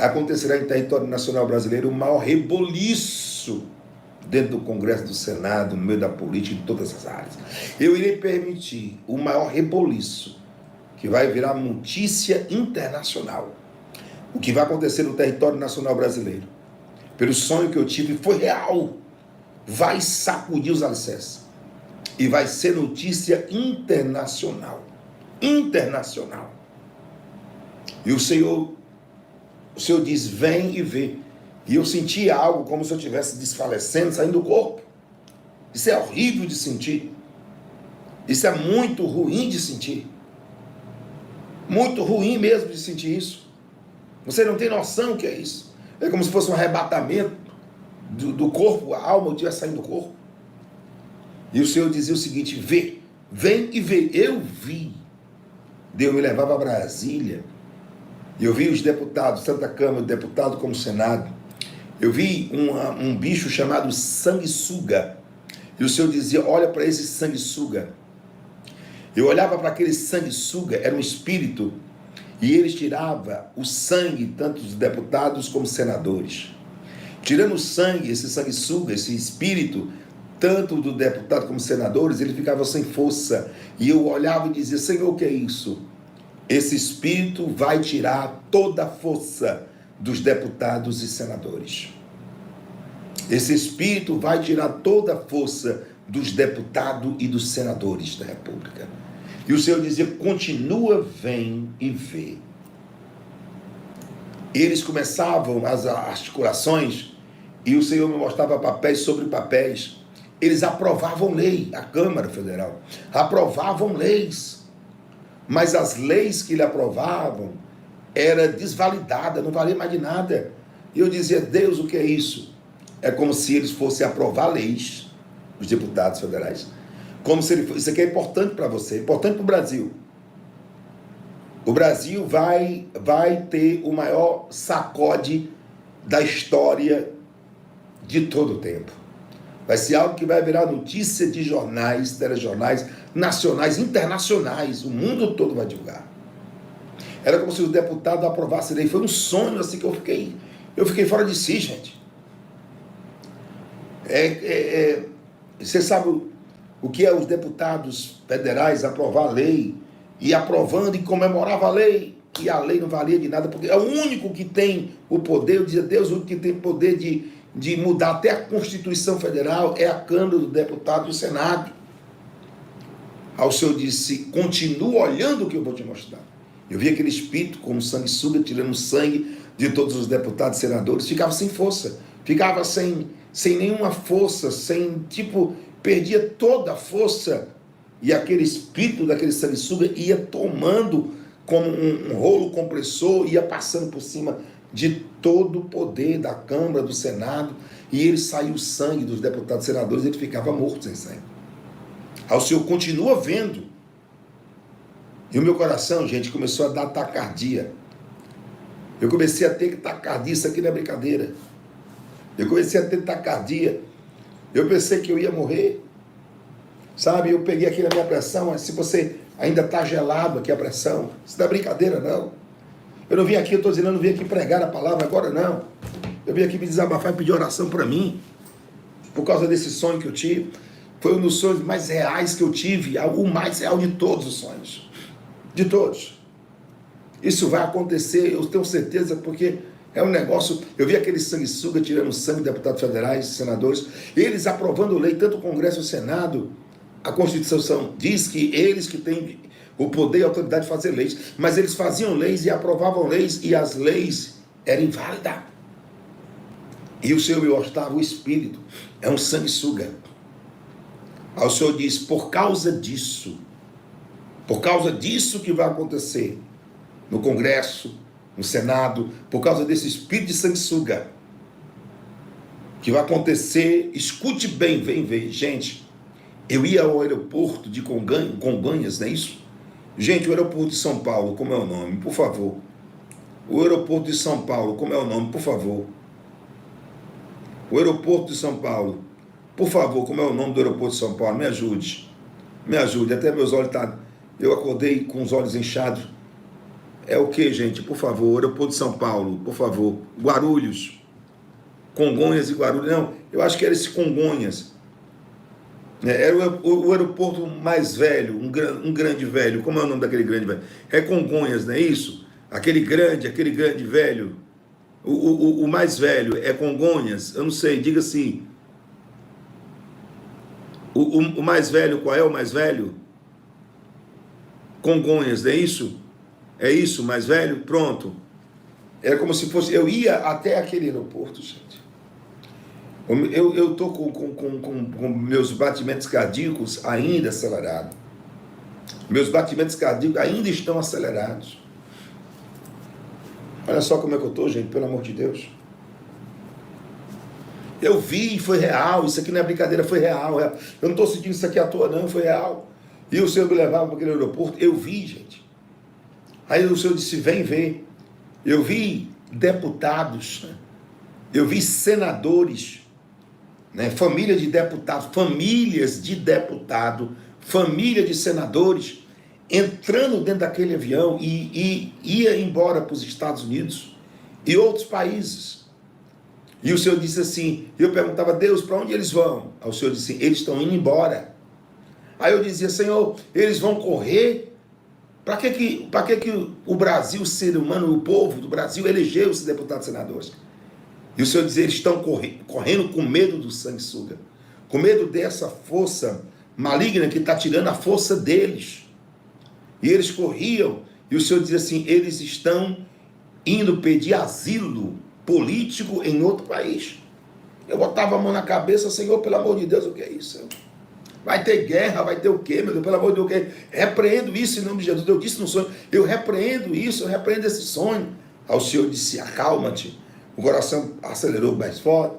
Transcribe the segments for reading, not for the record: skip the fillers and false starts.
acontecerá em território nacional brasileiro o maior reboliço dentro do Congresso, do Senado, no meio da política, em todas as áreas. Eu irei permitir o maior reboliço, que vai virar notícia internacional. O que vai acontecer no território nacional brasileiro, pelo sonho que eu tive, foi real. Vai sacudir os alicerces. E vai ser notícia internacional. Internacional. E o Senhor diz, vem e vê. E eu senti algo como se eu estivesse desfalecendo, saindo do corpo. Isso é horrível de sentir. Isso é muito ruim de sentir. Muito ruim mesmo de sentir isso. Você não tem noção o que é isso. É como se fosse um arrebatamento do corpo, a alma estivesse saindo do corpo. E o Senhor dizia o seguinte, vê, vem e vê. Eu vi. Deus me levava a Brasília. E eu vi os deputados, tanto da Câmara, deputado como Senado. Eu vi um bicho chamado sanguessuga. E o Senhor dizia, olha para esse sanguessuga. Eu olhava para aquele sanguessuga, era um espírito, e eles tiravam o sangue, tanto dos deputados como senadores. Tirando o sangue, esse sanguessuga, esse espírito, tanto do deputado como senadores, ele ficava sem força. E eu olhava e dizia, Senhor, o que é isso? Esse espírito vai tirar toda a força dos deputados e senadores. Esse espírito vai tirar toda a força dos deputados e dos senadores da República. E o Senhor dizia, continua, vem e vê. Eles começavam as articulações e o Senhor me mostrava papéis sobre papéis. Eles aprovavam lei, a Câmara Federal, aprovavam leis. Mas as leis que ele aprovavam era desvalidada, não valia mais de nada. E eu dizia, Deus, o que é isso? É como se eles fossem aprovar leis, os deputados federais. Como se ele fosse, isso aqui é importante para você, é importante para o Brasil. O Brasil vai ter o maior sacode da história de todo o tempo. Vai ser algo que vai virar notícia de jornais, telejornais, nacionais, internacionais. O mundo todo vai divulgar. Era como se os deputados aprovassem lei. Foi um sonho assim que eu fiquei fora de si, gente. Você sabe o que é os deputados federais aprovar a lei, e aprovando e comemorava a lei, e a lei não valia de nada, porque é o único que tem o poder, eu dizia, Deus, o único que tem poder de mudar até a Constituição Federal é a Câmara do Deputado e o Senado. Aí o Senhor disse, continua olhando o que eu vou te mostrar. Eu vi aquele espírito com sanguessuga tirando sangue de todos os deputados e senadores, ficava sem força, ficava sem nenhuma força, perdia toda a força, e aquele espírito daquele sanguessuga ia tomando como um rolo compressor, ia passando por cima de todo o poder da Câmara, do Senado, e ele saiu sangue dos deputados e senadores, ele ficava morto sem sangue. Aí o Senhor continua vendo. E o meu coração, gente, começou a dar taquicardia. Eu comecei a ter taquicardia, isso aqui não é brincadeira. Eu comecei a ter taquicardia. Eu pensei que eu ia morrer. Sabe, eu peguei aqui na minha pressão, mas se você ainda está gelado aqui a pressão, isso não é brincadeira, não. Eu não vim aqui, eu estou dizendo, eu não vim aqui pregar a palavra agora, não. Eu vim aqui me desabafar e pedir oração para mim, por causa desse sonho que eu tive. Foi um dos sonhos mais reais que eu tive, o mais real de todos os sonhos. De todos. Isso vai acontecer, eu tenho certeza, porque é um negócio. Eu vi aquele sanguessuga tirando sangue de deputados federais, senadores, eles aprovando lei, tanto o Congresso e o Senado. A Constituição diz que eles que têm o poder e a autoridade de fazer leis, mas eles faziam leis e aprovavam leis, e as leis eram inválidas. E o Senhor me mostrava o espírito, é um sanguessuga. Aí o Senhor diz, por causa disso que vai acontecer no Congresso, no Senado, por causa desse espírito de sanguessuga, que vai acontecer, escute bem, vem ver, gente. Eu ia ao aeroporto de Congonhas, não é isso? Gente, o aeroporto de São Paulo, como é o nome? Por favor. O aeroporto de São Paulo, como é o nome? Por favor. O aeroporto de São Paulo, por favor, como é o nome do aeroporto de São Paulo? Me ajude. Me ajude. Até meus olhos estão... Eu acordei com os olhos inchados. É o que, gente? Por favor, aeroporto de São Paulo, por favor. Guarulhos. Congonhas e Guarulhos. Não, eu acho que era esse Congonhas. Era o aeroporto mais velho, um grande velho. Como é o nome daquele grande velho? É Congonhas, não é isso? Aquele grande velho. O mais velho é Congonhas. Eu não sei, diga assim. O mais velho, qual é o mais velho? Congonhas, não é isso? É isso, mais velho? Pronto. Era como se fosse... Eu ia até aquele aeroporto, gente. Eu estou com meus batimentos cardíacos ainda acelerados. Meus batimentos cardíacos ainda estão acelerados. Olha só como é que eu estou, gente, pelo amor de Deus. Eu vi, foi real. Isso aqui não é brincadeira, foi real. Eu não estou sentindo isso aqui à toa, não, foi real. E o Senhor me levava para aquele aeroporto. Eu vi, gente. Aí o Senhor disse, vem ver. Eu vi deputados, eu vi senadores, né? Família de deputados, famílias de deputado, família de senadores, entrando dentro daquele avião e ia embora para os Estados Unidos e outros países. E o Senhor disse assim, eu perguntava, Deus, para onde eles vão? Aí o Senhor disse, eles estão indo embora. Aí eu dizia, Senhor, eles vão correr? Para que o Brasil, o ser humano, o povo do Brasil elegeu esses deputados e senadores? E o Senhor dizia, eles estão correndo com medo do sanguessuga, com medo dessa força maligna que está tirando a força deles. E eles corriam, e o Senhor dizia assim, eles estão indo pedir asilo político em outro país. Eu botava a mão na cabeça, Senhor, pelo amor de Deus, o que é isso? Vai ter guerra, vai ter o quê, meu Deus? Pelo amor de Deus, repreendo isso em nome de Jesus. Eu disse no sonho, eu repreendo isso, eu repreendo esse sonho. Aí o Senhor disse, acalma-te. O coração acelerou mais forte.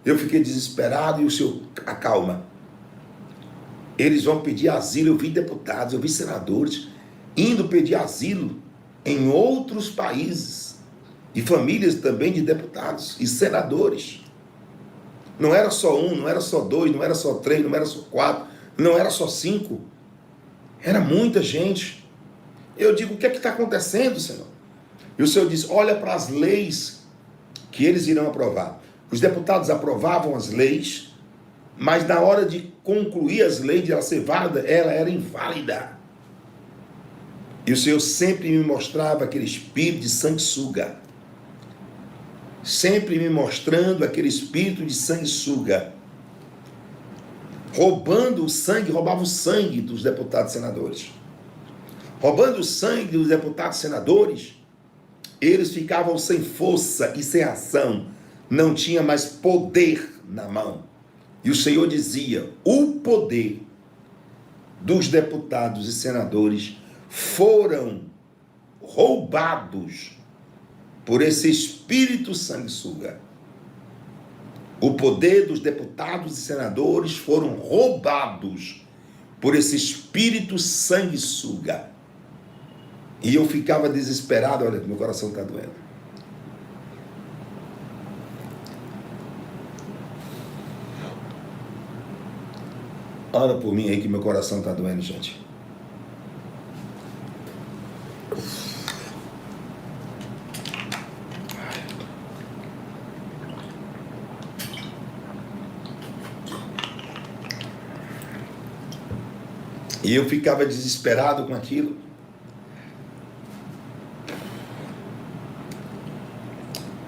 Eu fiquei desesperado e o Senhor, acalma. Eles vão pedir asilo. Eu vi deputados, eu vi senadores indo pedir asilo em outros países. E famílias também de deputados e senadores. Não era só um, não era só dois, não era só três, não era só quatro, não era só cinco. Era muita gente. Eu digo, o que é que está acontecendo, Senhor? E o Senhor diz, olha para as leis que eles irão aprovar. Os deputados aprovavam as leis, mas na hora de concluir as leis, de ela ser válida, ela era inválida. E o Senhor sempre me mostrava aquele espírito de sanguessuga. Sempre me mostrando aquele espírito de sanguessuga, roubando o sangue, roubava o sangue dos deputados e senadores. Roubando o sangue dos deputados e senadores, eles ficavam sem força e sem ação, não tinha mais poder na mão. E o Senhor dizia, o poder dos deputados e senadores foram roubados por esse espírito sanguessuga. O poder dos deputados e senadores foram roubados por esse espírito sanguessuga. E eu ficava desesperado, olha, meu coração está doendo. Ora por mim aí que meu coração está doendo, gente. E eu ficava desesperado com aquilo.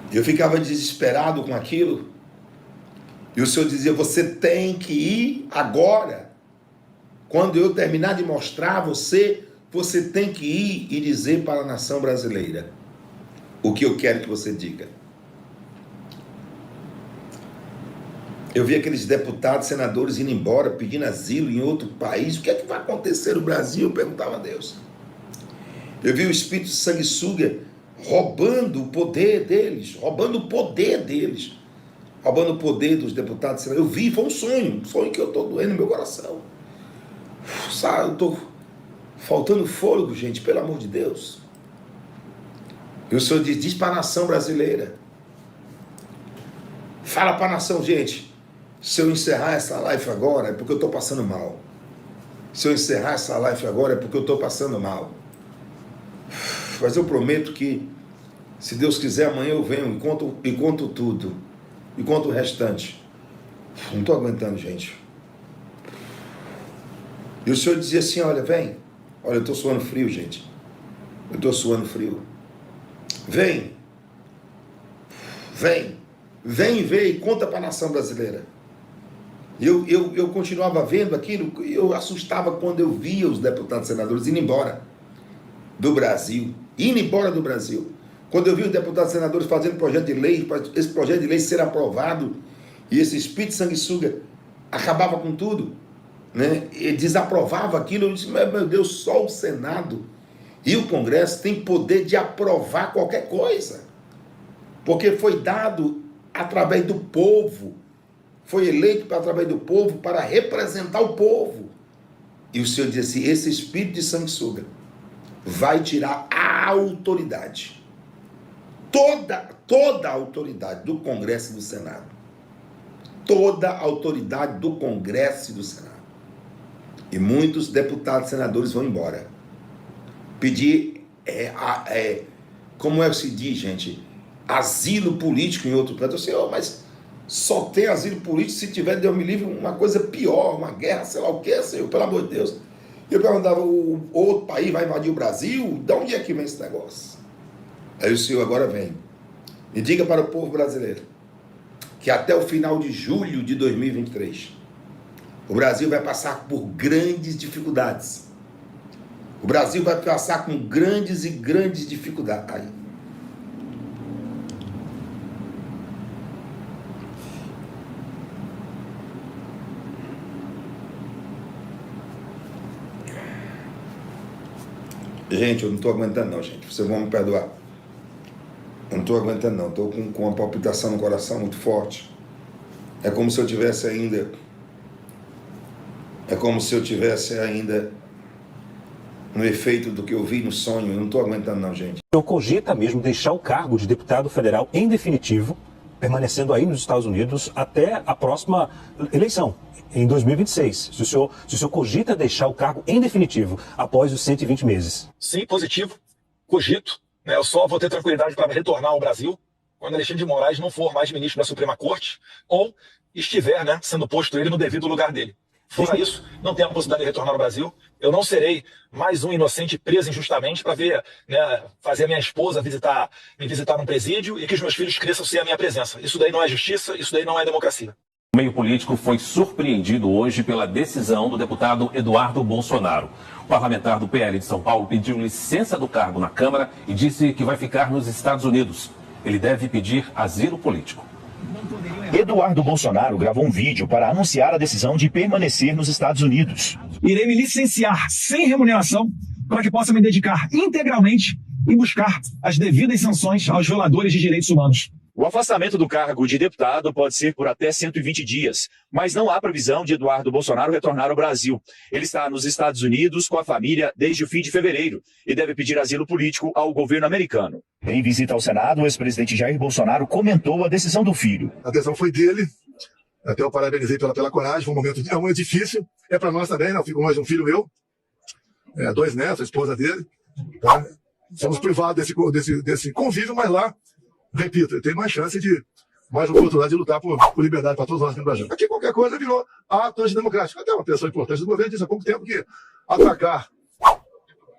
Eu ficava desesperado com aquilo. E o Senhor dizia, você tem que ir agora. Quando eu terminar de mostrar você tem que ir e dizer para a nação brasileira o que eu quero que você diga. Eu vi aqueles deputados, senadores indo embora, pedindo asilo em outro país. O que é que vai acontecer no Brasil? Eu perguntava a Deus. Eu vi o espírito de sanguessuga roubando o poder deles, roubando o poder deles, roubando o poder dos deputados. Eu vi, foi um sonho que eu estou doendo no meu coração. Sabe, eu estou faltando fôlego, gente, pelo amor de Deus. E o Senhor diz para a nação brasileira. Fala para a nação, gente. Se eu encerrar essa live agora é porque eu estou passando mal. Se eu encerrar essa live agora é porque eu estou passando mal. Mas eu prometo que, se Deus quiser, amanhã eu venho e conto tudo. E conto o restante. Não estou aguentando, gente. E o Senhor dizia assim, olha, vem. Olha, eu estou suando frio, gente. Eu estou suando frio. Vem. Vem e vê e conta para a nação brasileira. Eu continuava vendo aquilo, eu assustava quando eu via os deputados e senadores indo embora do Brasil. Quando eu vi os deputados e senadores fazendo projeto de lei, esse projeto de lei ser aprovado, e esse espírito de sanguessuga acabava com tudo, né? E desaprovava aquilo, eu disse, meu Deus, só o Senado e o Congresso têm poder de aprovar qualquer coisa, porque foi dado através do povo, foi eleito através do povo para representar o povo. E o Senhor disse assim, esse espírito de sanguessuga vai tirar a autoridade, toda a autoridade do Congresso e do Senado, toda a autoridade do Congresso e do Senado. E muitos deputados e senadores vão embora. Pedir, como é que se diz, gente? Asilo político em outro canto. Eu sei, mas só tem asilo político se tiver, Deus me livre, uma coisa pior, uma guerra, sei lá o que, Senhor, pelo amor de Deus. Eu perguntava, o outro país vai invadir o Brasil? De onde é que vem esse negócio? Aí o Senhor agora vem e diga para o povo brasileiro que até o final de julho de 2023, o Brasil vai passar por grandes dificuldades. O Brasil vai passar com grandes dificuldades. Aí. Gente, eu não estou aguentando não, gente. Vocês vão me perdoar. Eu não estou aguentando não. Estou com uma palpitação no coração muito forte. É como se eu tivesse ainda... no efeito do que eu vi no sonho. Eu não estou aguentando não, gente. O senhor cogita mesmo deixar o cargo de deputado federal em definitivo, permanecendo aí nos Estados Unidos até a próxima eleição, em 2026. Se o senhor cogita deixar o cargo em definitivo após os 120 meses. Sim, positivo. Cogito. Eu só vou ter tranquilidade para retornar ao Brasil quando Alexandre de Moraes não for mais ministro da Suprema Corte ou estiver, sendo posto ele no devido lugar dele. Fora isso, não tenho a possibilidade de retornar ao Brasil. Eu não serei mais um inocente preso injustamente para ver, fazer a minha esposa me visitar num presídio e que os meus filhos cresçam sem a minha presença. Isso daí não é justiça, isso daí não é democracia. O meio político foi surpreendido hoje pela decisão do deputado Eduardo Bolsonaro. O parlamentar do PL de São Paulo pediu licença do cargo na Câmara e disse que vai ficar nos Estados Unidos. Ele deve pedir asilo político. Eduardo Bolsonaro gravou um vídeo para anunciar a decisão de permanecer nos Estados Unidos. Irei me licenciar sem remuneração para que possa me dedicar integralmente e buscar as devidas sanções aos violadores de direitos humanos. O afastamento do cargo de deputado pode ser por até 120 dias, mas não há previsão de Eduardo Bolsonaro retornar ao Brasil. Ele está nos Estados Unidos com a família desde o fim de fevereiro e deve pedir asilo político ao governo americano. Em visita ao Senado, o ex-presidente Jair Bolsonaro comentou a decisão do filho. A decisão foi dele, até eu parabenizei pela coragem, foi um momento difícil, é para nós também, eu fico longe de um filho meu, 2 netos, a esposa dele, tá? Somos privados desse convívio, mas lá, repito, tem mais chance de, mais uma oportunidade de lutar por liberdade para todos nós aqui no Brasil. Aqui qualquer coisa virou ato antidemocrático. Até uma pessoa importante do governo disse há pouco tempo que atacar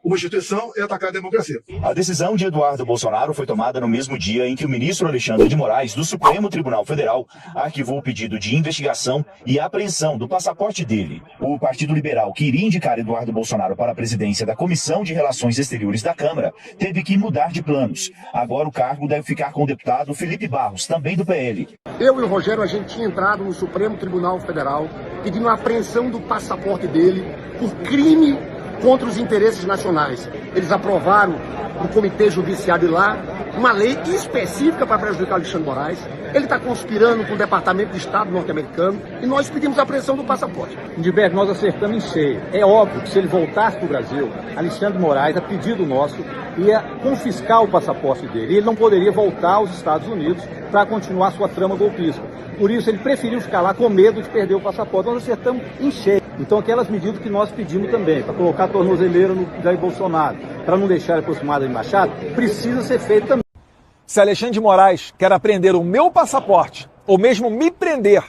uma instituição é atacar a democracia. A decisão de Eduardo Bolsonaro foi tomada no mesmo dia em que o ministro Alexandre de Moraes, do Supremo Tribunal Federal, arquivou o pedido de investigação e apreensão do passaporte dele. O Partido Liberal, que iria indicar Eduardo Bolsonaro para a presidência da Comissão de Relações Exteriores da Câmara, teve que mudar de planos. Agora o cargo deve ficar com o deputado Felipe Barros, também do PL. Eu e o Rogério, a gente tinha entrado no Supremo Tribunal Federal pedindo a apreensão do passaporte dele por crime contra os interesses nacionais. Eles aprovaram no Comitê Judiciário lá uma lei específica para prejudicar Alexandre de Moraes. Ele está conspirando com o Departamento de Estado norte-americano e nós pedimos a apreensão do passaporte. Gilberto, nós acertamos em cheio. É óbvio que se ele voltasse para o Brasil, Alexandre de Moraes, a pedido nosso, ia confiscar o passaporte dele. E ele não poderia voltar aos Estados Unidos para continuar sua trama golpista. Por isso, ele preferiu ficar lá com medo de perder o passaporte. Nós acertamos em cheio. Então, aquelas medidas que nós pedimos também, para colocar a tornozeleira no Jair Bolsonaro, para não deixar ele aproximado da embaixada, precisa ser feito também. Se Alexandre de Moraes quer apreender o meu passaporte, ou mesmo me prender,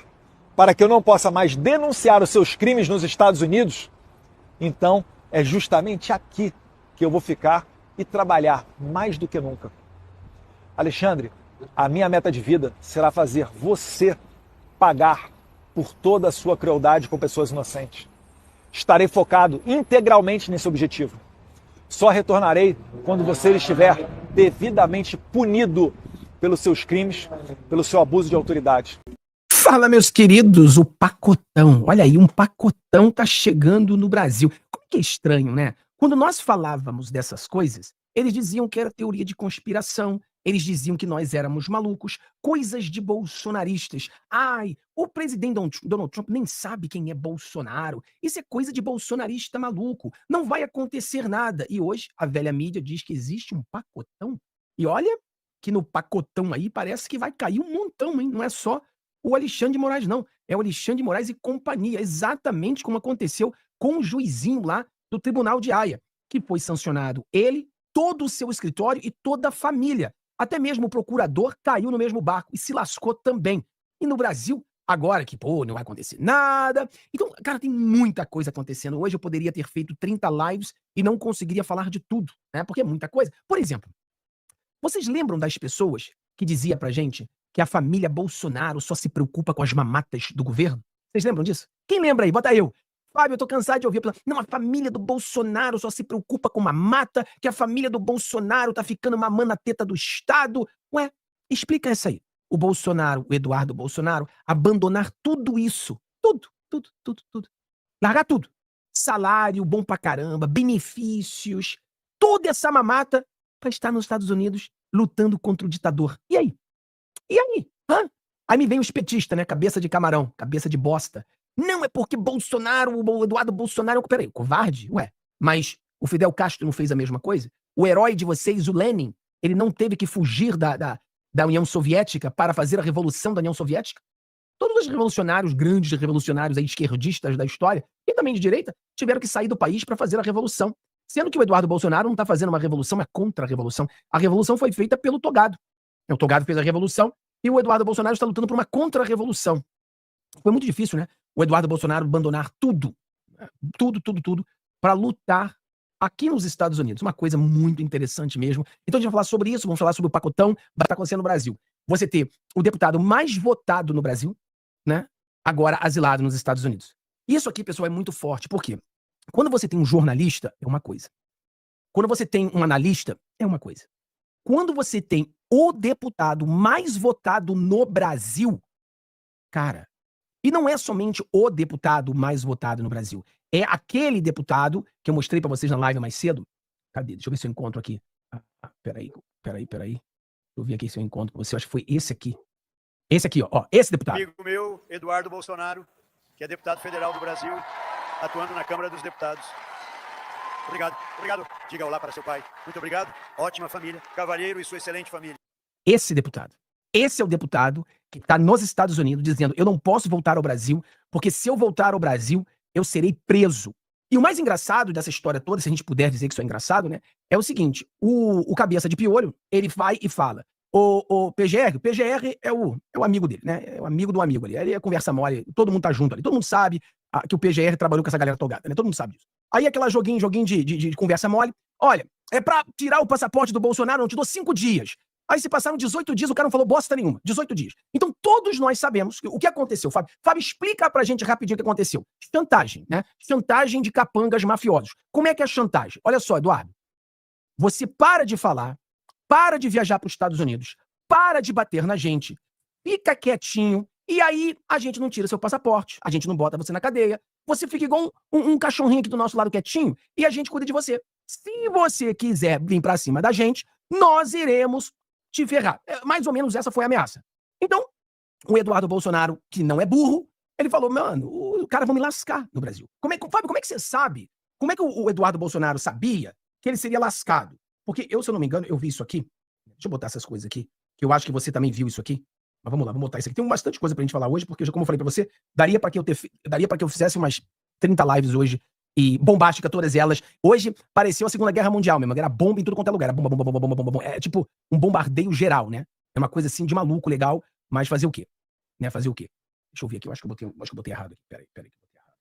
para que eu não possa mais denunciar os seus crimes nos Estados Unidos, então é justamente aqui que eu vou ficar e trabalhar mais do que nunca. Alexandre, a minha meta de vida será fazer você pagar por toda a sua crueldade com pessoas inocentes. Estarei focado integralmente nesse objetivo. Só retornarei quando você estiver devidamente punido pelos seus crimes, pelo seu abuso de autoridade. Fala, meus queridos, o pacotão. Olha aí, um pacotão tá chegando no Brasil. Como que é estranho, né? Quando nós falávamos dessas coisas, eles diziam que era teoria de conspiração, eles diziam que nós éramos malucos, coisas de bolsonaristas. Ai, o presidente Donald Trump nem sabe quem é Bolsonaro. Isso é coisa de bolsonarista maluco. Não vai acontecer nada. E hoje a velha mídia diz que existe um pacotão. E olha que no pacotão aí parece que vai cair um montão, hein? Não é só o Alexandre de Moraes, não. É o Alexandre de Moraes e companhia, exatamente como aconteceu com o juizinho lá do Tribunal de Haia, que foi sancionado ele, todo o seu escritório e toda a família. Até mesmo o procurador caiu no mesmo barco e se lascou também. E no Brasil, agora que, não vai acontecer nada. Então, cara, tem muita coisa acontecendo. Hoje eu poderia ter feito 30 lives e não conseguiria falar de tudo, né? Porque é muita coisa. Por exemplo, vocês lembram das pessoas que dizia pra gente que a família Bolsonaro só se preocupa com as mamatas do governo? Vocês lembram disso? Quem lembra aí? Bota eu. Fábio, eu tô cansado de ouvir. Não, a família do Bolsonaro só se preocupa com mamata, que a família do Bolsonaro tá ficando mamando a teta do Estado. Ué, explica essa aí. O Bolsonaro, o Eduardo Bolsonaro, abandonar tudo isso. Tudo. Largar tudo. Salário bom pra caramba, benefícios, toda essa mamata pra estar nos Estados Unidos lutando contra o ditador. E aí? Hã? Aí me vem os petistas, né? Cabeça de camarão, cabeça de bosta. Não é porque Bolsonaro, o Eduardo Bolsonaro... Peraí, covarde? Ué, mas o Fidel Castro não fez a mesma coisa? O herói de vocês, o Lenin, ele não teve que fugir da União Soviética para fazer a revolução da União Soviética? Todos os revolucionários, grandes revolucionários aí, esquerdistas da história, e também de direita, tiveram que sair do país para fazer a revolução. Sendo que o Eduardo Bolsonaro não está fazendo uma revolução, é contra-revolução. A revolução foi feita pelo Togado. O Togado fez a revolução e o Eduardo Bolsonaro está lutando por uma contra-revolução. Foi muito difícil, né? O Eduardo Bolsonaro abandonar tudo, para lutar aqui nos Estados Unidos. Uma coisa muito interessante mesmo. Então a gente vai falar sobre isso, vamos falar sobre o pacotão que está acontecendo no Brasil. Você ter o deputado mais votado no Brasil, né? Agora asilado nos Estados Unidos. Isso aqui, pessoal, é muito forte. Por quê? Quando você tem um jornalista, é uma coisa. Quando você tem um analista, é uma coisa. Quando você tem o deputado mais votado no Brasil, cara, e não é somente o deputado mais votado no Brasil. É aquele deputado que eu mostrei pra vocês na live mais cedo. Cadê? Deixa eu ver se eu encontro aqui. Peraí. Deixa eu ver aqui se eu encontro com você. Eu acho que foi esse aqui. Esse aqui, ó. Esse deputado. Amigo meu, Eduardo Bolsonaro, que é deputado federal do Brasil, atuando na Câmara dos Deputados. Obrigado. Diga olá para seu pai. Muito obrigado. Ótima família. Cavalheiro e sua excelente família. Esse deputado. Esse é o deputado que está nos Estados Unidos dizendo: eu não posso voltar ao Brasil, porque se eu voltar ao Brasil, eu serei preso. E o mais engraçado dessa história toda, se a gente puder dizer que isso é engraçado, né? É o seguinte: o cabeça de piolho, ele vai e fala: o PGR é o amigo dele, né? É o amigo do amigo ali. Ele é conversa mole, todo mundo tá junto ali. Todo mundo sabe que o PGR trabalhou com essa galera togada, né? Todo mundo sabe disso. Aí aquela joguinho de conversa mole. Olha, é pra tirar o passaporte do Bolsonaro, não te dou 5 dias. Aí se passaram 18 dias, o cara não falou bosta nenhuma. 18 dias. Então todos nós sabemos o que aconteceu, Fábio. Fábio, explica pra gente rapidinho o que aconteceu. Chantagem, né? Chantagem de capangas mafiosos. Como é que é a chantagem? Olha só, Eduardo. Você para de falar, para de viajar para os Estados Unidos, para de bater na gente, fica quietinho, e aí a gente não tira seu passaporte, a gente não bota você na cadeia, você fica igual um cachorrinho aqui do nosso lado quietinho, e a gente cuida de você. Se você quiser vir pra cima da gente, nós iremos te ferrar. Mais ou menos essa foi a ameaça. Então, o Eduardo Bolsonaro, que não é burro, ele falou: mano, o cara vai me lascar no Brasil. Fábio, como é que você sabe? Como é que o Eduardo Bolsonaro sabia que ele seria lascado? Porque eu, se eu não me engano, eu vi isso aqui. Deixa eu botar essas coisas aqui, que eu acho que você também viu isso aqui. Mas vamos lá, vamos botar isso aqui. Tem bastante coisa pra gente falar hoje, porque, como eu falei pra você, daria pra que eu fizesse umas 30 lives hoje, e bombástica todas elas. Hoje pareceu a Segunda Guerra Mundial mesmo, era bomba em tudo quanto é lugar, era bomba, bomba, bomba, bomba, bomba, bomba. É tipo um bombardeio geral, né? É uma coisa assim de maluco, legal, mas fazer o quê? Né? Fazer o quê? Deixa eu ver aqui, eu acho que eu botei errado aqui. Peraí, que eu botei errado.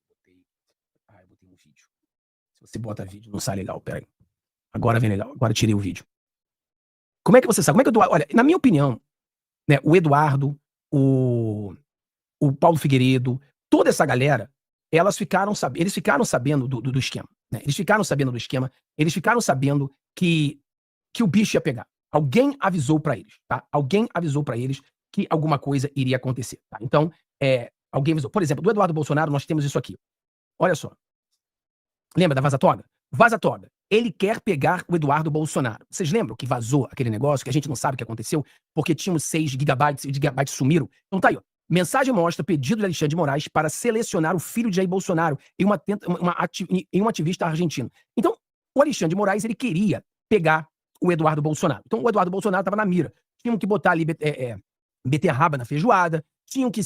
Eu botei um vídeo. Se você bota vídeo, não sai legal, peraí. Agora vem legal, agora tirei o vídeo. Como é que você sabe? Como é que olha, na minha opinião, né, o Eduardo, o Paulo Figueiredo, toda essa galera, eles ficaram sabendo do esquema. Né? Eles ficaram sabendo do esquema, eles ficaram sabendo que o bicho ia pegar. Alguém avisou pra eles, tá? Alguém avisou pra eles que alguma coisa iria acontecer, tá? Então, alguém avisou. Por exemplo, do Eduardo Bolsonaro, nós temos isso aqui. Olha só. Lembra da Vaza Toga? Vaza Toga. Ele quer pegar o Eduardo Bolsonaro. Vocês lembram que vazou aquele negócio que a gente não sabe o que aconteceu porque tínhamos 6 gigabytes e os gigabytes sumiram? Então tá aí, ó. Mensagem mostra pedido de Alexandre de Moraes para selecionar o filho de Jair Bolsonaro em um ativista argentino. Então, o Alexandre de Moraes, ele queria pegar o Eduardo Bolsonaro. Então, o Eduardo Bolsonaro estava na mira. Tinham que botar ali beterraba na feijoada, tinham que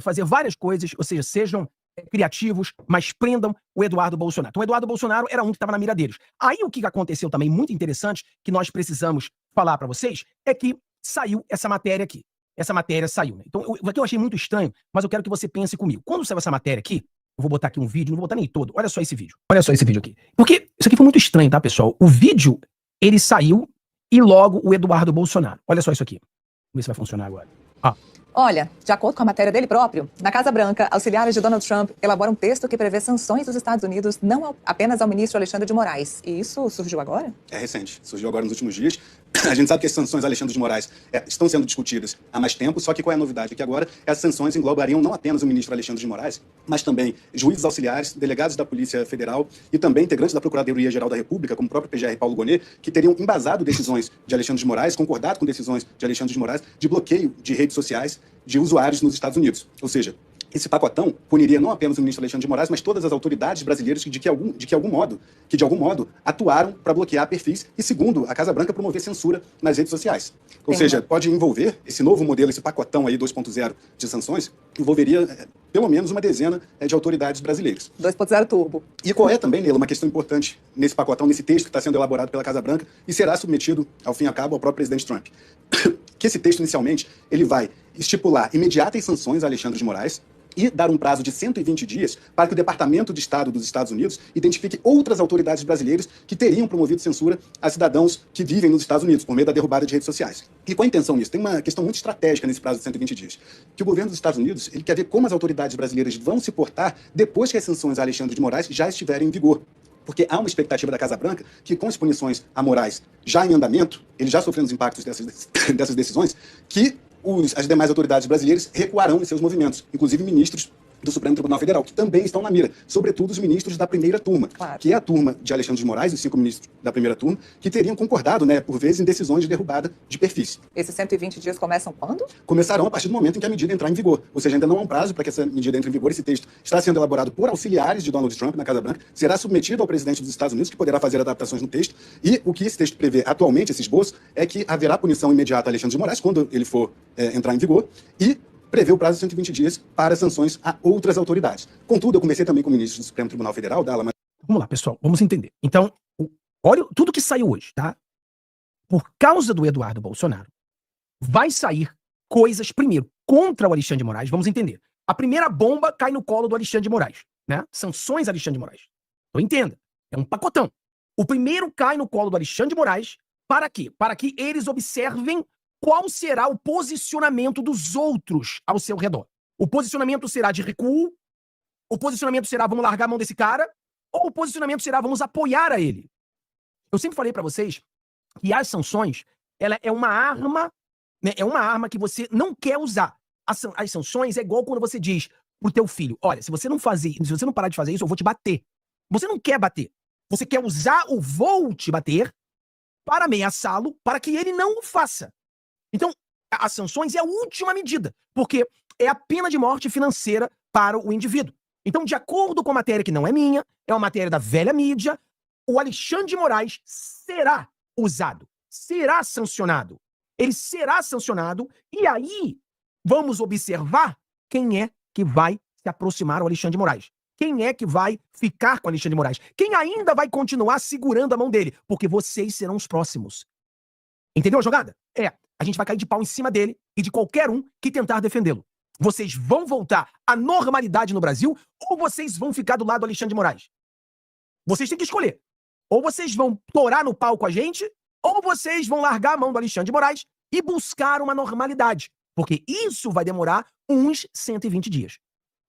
fazer várias coisas, ou seja, sejam criativos, mas prendam o Eduardo Bolsonaro. Então, o Eduardo Bolsonaro era um que estava na mira deles. Aí, o que aconteceu também, muito interessante, que nós precisamos falar para vocês, é que saiu essa matéria aqui. Essa matéria saiu, né? Então, aqui eu achei muito estranho, mas eu quero que você pense comigo. Quando saiu essa matéria aqui, eu vou botar aqui um vídeo, não vou botar nem todo. Olha só esse vídeo. Olha só esse vídeo aqui. Porque isso aqui foi muito estranho, tá, pessoal? O vídeo, ele saiu e logo o Eduardo Bolsonaro. Olha só isso aqui. Vamos ver se vai funcionar agora. Olha, de acordo com a matéria dele próprio, na Casa Branca, auxiliares de Donald Trump elaboram um texto que prevê sanções dos Estados Unidos não apenas ao ministro Alexandre de Moraes. E isso surgiu agora? É recente, surgiu agora nos últimos dias. A gente sabe que as sanções a Alexandre de Moraes estão sendo discutidas há mais tempo, só que qual é a novidade? Que agora essas sanções englobariam não apenas o ministro Alexandre de Moraes, mas também juízes auxiliares, delegados da Polícia Federal e também integrantes da Procuradoria-Geral da República, como o próprio PGR Paulo Gonet, que teriam embasado decisões de Alexandre de Moraes, concordado com decisões de Alexandre de Moraes, de bloqueio de redes sociais de usuários nos Estados Unidos. Ou seja, esse pacotão puniria não apenas o ministro Alexandre de Moraes, mas todas as autoridades brasileiras que de algum modo atuaram para bloquear perfis e, segundo a Casa Branca, promover censura nas redes sociais. Ou seja, pode envolver esse novo modelo, esse pacotão aí 2.0 de sanções, envolveria pelo menos uma dezena de autoridades brasileiras. 2.0 turbo. E qual é também, Neila, uma questão importante nesse pacotão, nesse texto que está sendo elaborado pela Casa Branca e será submetido, ao fim e ao cabo, ao próprio presidente Trump. Que esse texto, inicialmente, ele vai estipular imediatas sanções a Alexandre de Moraes e dar um prazo de 120 dias para que o Departamento de Estado dos Estados Unidos identifique outras autoridades brasileiras que teriam promovido censura a cidadãos que vivem nos Estados Unidos, por meio da derrubada de redes sociais. E qual a intenção nisso? Tem uma questão muito estratégica nesse prazo de 120 dias. Que o governo dos Estados Unidos ele quer ver como as autoridades brasileiras vão se portar depois que as sanções a Alexandre de Moraes já estiverem em vigor. Porque há uma expectativa da Casa Branca que, com as punições a Moraes já em andamento, ele já sofrendo os impactos dessas decisões, que as demais autoridades brasileiras recuarão em seus movimentos, inclusive ministros do Supremo Tribunal Federal, que também estão na mira, sobretudo os ministros da primeira turma, que é a turma de Alexandre de Moraes, os 5 ministros da primeira turma, que teriam concordado, por vezes, em decisões de derrubada de perfis. Esses 120 dias começam quando? Começarão a partir do momento em que a medida entrar em vigor. Ou seja, ainda não há um prazo para que essa medida entre em vigor. Esse texto está sendo elaborado por auxiliares de Donald Trump na Casa Branca, será submetido ao presidente dos Estados Unidos, que poderá fazer adaptações no texto. E o que esse texto prevê atualmente, esse esboço, é que haverá punição imediata a Alexandre de Moraes, quando ele for entrar em vigor, e prevê o prazo de 120 dias para sanções a outras autoridades. Contudo, eu comecei também com o ministro do Supremo Tribunal Federal, Dala. Vamos lá, pessoal, vamos entender. Então, olha tudo que saiu hoje, tá? Por causa do Eduardo Bolsonaro, vai sair coisas, primeiro, contra o Alexandre de Moraes, vamos entender. A primeira bomba cai no colo do Alexandre de Moraes, né? Sanções a Alexandre de Moraes. Então, entenda, é um pacotão. O primeiro cai no colo do Alexandre de Moraes, para quê? Para que eles observem qual será o posicionamento dos outros ao seu redor. O posicionamento será de recuo, o posicionamento será vamos largar a mão desse cara, ou o posicionamento será vamos apoiar a ele. Eu sempre falei pra vocês que as sanções, ela é uma arma, né, é uma arma que você não quer usar. As sanções é igual quando você diz pro teu filho, olha, se você não parar de fazer isso, eu vou te bater. Você não quer bater. Você quer usar o vou te bater para ameaçá-lo, para que ele não o faça. Então, as sanções é a última medida, porque é a pena de morte financeira para o indivíduo. Então, de acordo com a matéria que não é minha, é uma matéria da velha mídia, o Alexandre de Moraes será usado, será sancionado. Ele será sancionado e aí vamos observar quem é que vai se aproximar ao Alexandre de Moraes. quem é que vai ficar com Alexandre de Moraes? Quem ainda vai continuar segurando a mão dele? Porque vocês serão os próximos. Entendeu a jogada? A gente vai cair de pau em cima dele e de qualquer um que tentar defendê-lo. Vocês vão voltar à normalidade no Brasil ou vocês vão ficar do lado do Alexandre de Moraes? Vocês têm que escolher. Ou vocês vão torar no pau com a gente, ou vocês vão largar a mão do Alexandre de Moraes e buscar uma normalidade. Porque isso vai demorar uns 120 dias.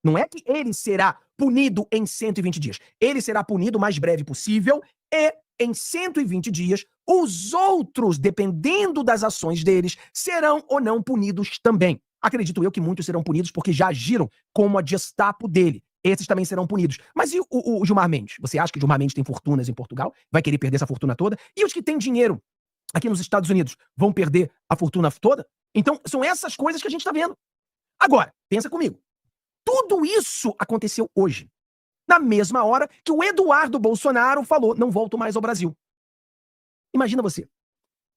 Não é que ele será punido em 120 dias. Ele será punido o mais breve possível e, em 120 dias, os outros, dependendo das ações deles, serão ou não punidos também. Acredito eu que muitos serão punidos porque já agiram como a Gestapo dele. Esses também serão punidos. Mas e o Gilmar Mendes? Você acha que o Gilmar Mendes tem fortunas em Portugal? Vai querer perder essa fortuna toda? E os que têm dinheiro aqui nos Estados Unidos vão perder a fortuna toda? Então, são essas coisas que a gente está vendo. Agora, pensa comigo. Tudo isso aconteceu hoje. Na mesma hora que o Eduardo Bolsonaro falou, não volto mais ao Brasil. Imagina você.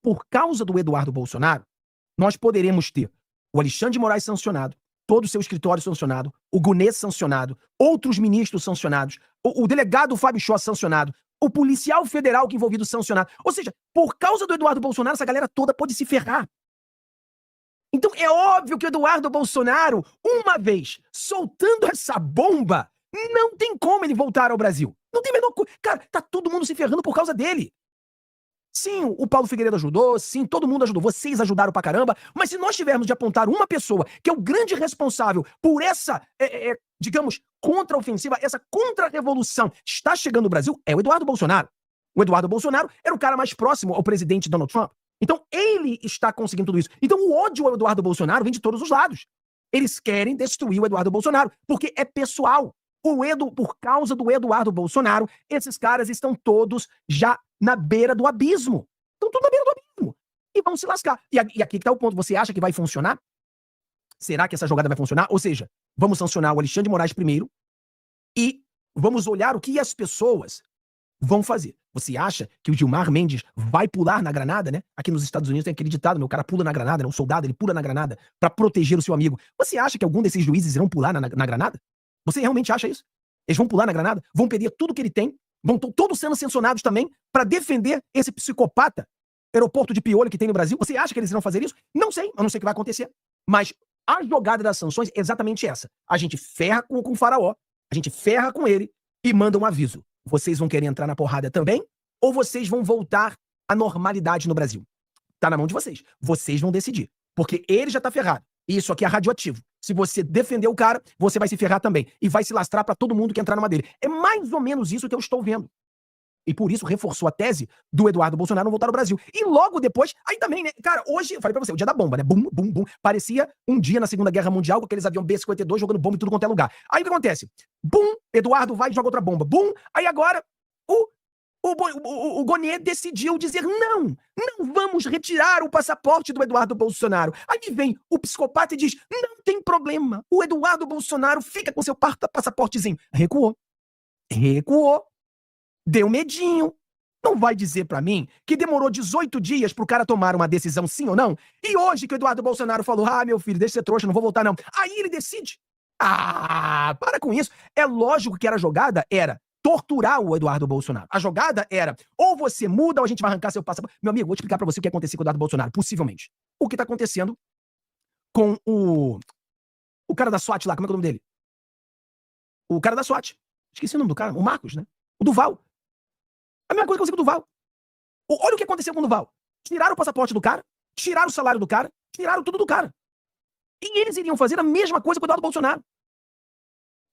Por causa do Eduardo Bolsonaro, nós poderemos ter o Alexandre de Moraes sancionado, todo o seu escritório sancionado, o Gunês sancionado, outros ministros sancionados, o delegado Fábio Chó sancionado, o policial federal que envolvido sancionado. Ou seja, por causa do Eduardo Bolsonaro, essa galera toda pode se ferrar. Então é óbvio que o Eduardo Bolsonaro, uma vez soltando essa bomba, não tem como ele voltar ao Brasil. Não tem a menor coisa. Cara, tá todo mundo se ferrando por causa dele. Sim, o Paulo Figueiredo ajudou, sim, todo mundo ajudou, vocês ajudaram pra caramba, mas se nós tivermos de apontar uma pessoa que é o grande responsável por essa, digamos, contra-ofensiva, essa contra-revolução está chegando no Brasil, é o Eduardo Bolsonaro. O Eduardo Bolsonaro era o cara mais próximo ao presidente Donald Trump. Então, ele está conseguindo tudo isso. Então, o ódio ao Eduardo Bolsonaro vem de todos os lados. Eles querem destruir o Eduardo Bolsonaro, porque é pessoal. Por causa do Eduardo Bolsonaro, esses caras estão todos já na beira do abismo. Estão todos na beira do abismo. E vão se lascar. E aqui que tá o ponto. Você acha que vai funcionar? Será que essa jogada vai funcionar? Ou seja, vamos sancionar o Alexandre de Moraes primeiro e vamos olhar o que as pessoas vão fazer. Você acha que o Gilmar Mendes vai pular na granada, né? Aqui nos Estados Unidos tem aquele ditado, o cara pula na granada, né? Um soldado, ele pula na granada pra proteger o seu amigo. Você acha que algum desses juízes irão pular na granada? Você realmente acha isso? Eles vão pular na granada? Vão perder tudo que ele tem? Vão todos sendo sancionados também pra defender esse psicopata aeroporto de piolho que tem no Brasil? Você acha que eles irão fazer isso? Não sei, eu não sei o que vai acontecer. Mas a jogada das sanções é exatamente essa. A gente ferra com o faraó, a gente ferra com ele e manda um aviso. Vocês vão querer entrar na porrada também? Ou vocês vão voltar à normalidade no Brasil? Tá na mão de vocês. Vocês vão decidir. Porque ele já tá ferrado. E isso aqui é radioativo. Se você defender o cara, você vai se ferrar também. E vai se lastrar pra todo mundo que entrar numa dele. É mais ou menos isso que eu estou vendo. E por isso reforçou a tese do Eduardo Bolsonaro não voltar ao Brasil. E logo depois, aí também, né? Cara, hoje, eu falei pra você, o dia da bomba, né? Bum, bum, bum. Parecia um dia na Segunda Guerra Mundial com aqueles aviões B-52 jogando bomba em tudo quanto é lugar. Aí o que acontece? Bum, Eduardo vai e joga outra bomba. Bum, aí agora o Gonê decidiu dizer não vamos retirar o passaporte do Eduardo Bolsonaro. Aí vem o psicopata e diz, não tem problema, o Eduardo Bolsonaro fica com seu passaportezinho. Recuou. Deu medinho. Não vai dizer pra mim que demorou 18 dias pro cara tomar uma decisão sim ou não? E hoje que o Eduardo Bolsonaro falou, meu filho, deixa de ser trouxa, não vou voltar não. Aí ele decide. Para com isso. É lógico que a jogada era torturar o Eduardo Bolsonaro. A jogada era, ou você muda ou a gente vai arrancar seu passaporte. Meu amigo, vou explicar pra você o que aconteceu com o Eduardo Bolsonaro, possivelmente. O que tá acontecendo com o cara da SWAT lá, como é que é o nome dele? O cara da SWAT. Esqueci o nome do cara, o Marcos, né? O Duval. A mesma coisa que eu com o Duval. Olha o que aconteceu com o Duval. Tiraram o passaporte do cara, tiraram o salário do cara, tiraram tudo do cara. E eles iriam fazer a mesma coisa com o Eduardo Bolsonaro.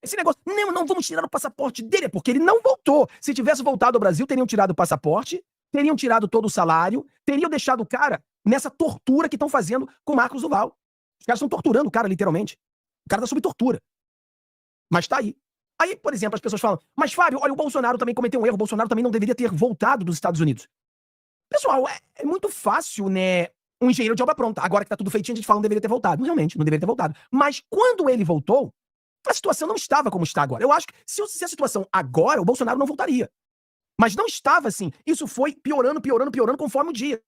Esse negócio, não vamos tirar o passaporte dele, porque ele não voltou. Se tivesse voltado ao Brasil, teriam tirado o passaporte, teriam tirado todo o salário, teriam deixado o cara nessa tortura que estão fazendo com o Marcos Duval. Os caras estão torturando o cara, literalmente. O cara tá sob tortura. Mas tá aí. Aí, por exemplo, as pessoas falam, mas Fábio, olha, o Bolsonaro também cometeu um erro, o Bolsonaro também não deveria ter voltado dos Estados Unidos. Pessoal, é muito fácil, né? Um engenheiro de obra pronta. Agora que tá tudo feitinho, a gente fala, não deveria ter voltado. Realmente, não deveria ter voltado. Mas quando ele voltou, a situação não estava como está agora. Eu acho que se a situação agora, o Bolsonaro não voltaria. Mas não estava assim. Isso foi piorando conforme o dia.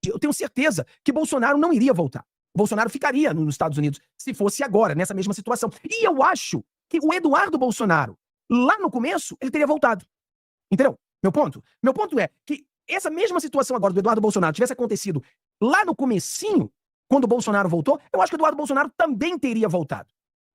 Eu tenho certeza que Bolsonaro não iria voltar. O Bolsonaro ficaria nos Estados Unidos se fosse agora, nessa mesma situação. E eu acho que o Eduardo Bolsonaro, lá no começo, ele teria voltado. Entendeu? Meu ponto é que essa mesma situação agora do Eduardo Bolsonaro tivesse acontecido lá no comecinho, quando o Bolsonaro voltou, eu acho que o Eduardo Bolsonaro também teria voltado.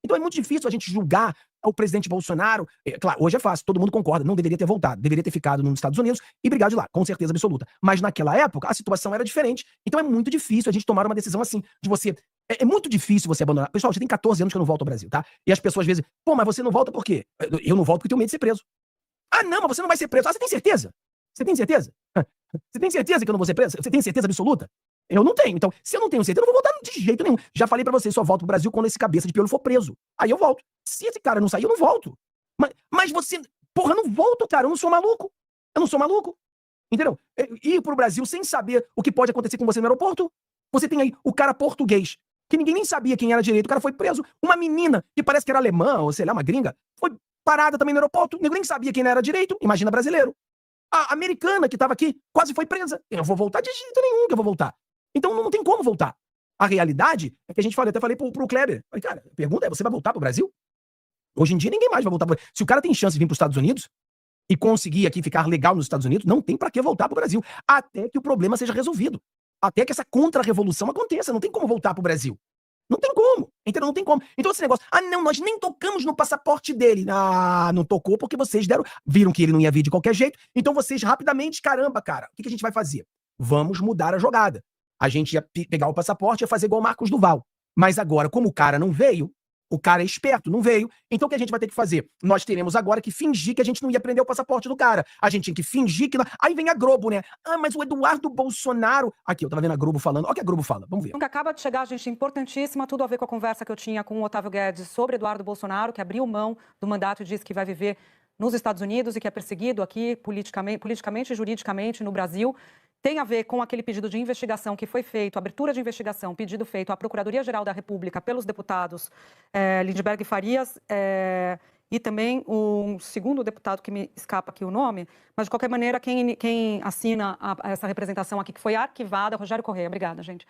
Então é muito difícil a gente julgar o presidente Bolsonaro. Claro, hoje é fácil, todo mundo concorda, não deveria ter voltado, deveria ter ficado nos Estados Unidos e brigado de lá, com certeza absoluta. Mas naquela época, a situação era diferente. Então é muito difícil a gente tomar uma decisão assim, de você... É muito difícil você abandonar. Pessoal, já tem 14 anos que eu não volto ao Brasil, tá? E as pessoas às vezes, pô, mas você não volta por quê? Eu não volto porque tenho medo de ser preso. Ah, não, mas você não vai ser preso. Ah, você tem certeza? Você tem certeza? Você tem certeza que eu não vou ser preso? Você tem certeza absoluta? Eu não tenho. Então, se eu não tenho certeza, eu não vou voltar de jeito nenhum. Já falei pra vocês, só volto pro Brasil quando esse cabeça de piolho for preso. Aí eu volto. Se esse cara não sair, eu não volto. Mas você... Porra, eu não volto, cara. Eu não sou maluco. Eu não sou maluco. Entendeu? Ir pro Brasil sem saber o que pode acontecer com você no aeroporto. Você tem aí o cara português, que ninguém nem sabia quem era direito. O cara foi preso. Uma menina, que parece que era alemã, ou sei lá, uma gringa, foi parada também no aeroporto. Ninguém nem sabia quem era direito. Imagina brasileiro. A americana que tava aqui quase foi presa. Eu vou voltar de jeito nenhum que eu vou voltar. Então não tem como voltar. A realidade é que a gente falou, até falei pro Kleber. Falei, cara, a pergunta é, você vai voltar pro Brasil? Hoje em dia ninguém mais vai voltar pro Brasil. Se o cara tem chance de vir pros Estados Unidos e conseguir aqui ficar legal nos Estados Unidos, não tem pra que voltar pro Brasil. Até que o problema seja resolvido. Até que essa contra-revolução aconteça. Não tem como voltar pro Brasil. Não tem como. Entendeu? Não tem como. Então esse negócio, não, nós nem tocamos no passaporte dele. Ah, não tocou porque vocês viram que ele não ia vir de qualquer jeito. Então vocês rapidamente, caramba, cara, o que a gente vai fazer? Vamos mudar a jogada. A gente ia pegar o passaporte e ia fazer igual o Marcos Duval. Mas agora, como o cara não veio, o cara é esperto, não veio, então o que a gente vai ter que fazer? Nós teremos agora que fingir que a gente não ia prender o passaporte do cara. A gente tinha que fingir que... Aí vem a Globo, né? Ah, mas o Eduardo Bolsonaro... Aqui, eu tava vendo a Globo falando. Olha o que a Globo fala, vamos ver. Que acaba de chegar, gente, importantíssima, tudo a ver com a conversa que eu tinha com o Otávio Guedes sobre Eduardo Bolsonaro, que abriu mão do mandato e disse que vai viver nos Estados Unidos e que é perseguido aqui politicamente e juridicamente no Brasil. Tem a ver com aquele pedido de investigação que foi feito, abertura de investigação, pedido feito à Procuradoria-Geral da República pelos deputados Lindbergh e Farias e também um segundo deputado que me escapa aqui o nome, mas de qualquer maneira quem assina essa representação aqui, que foi arquivada, Rogério Correia, obrigada, gente,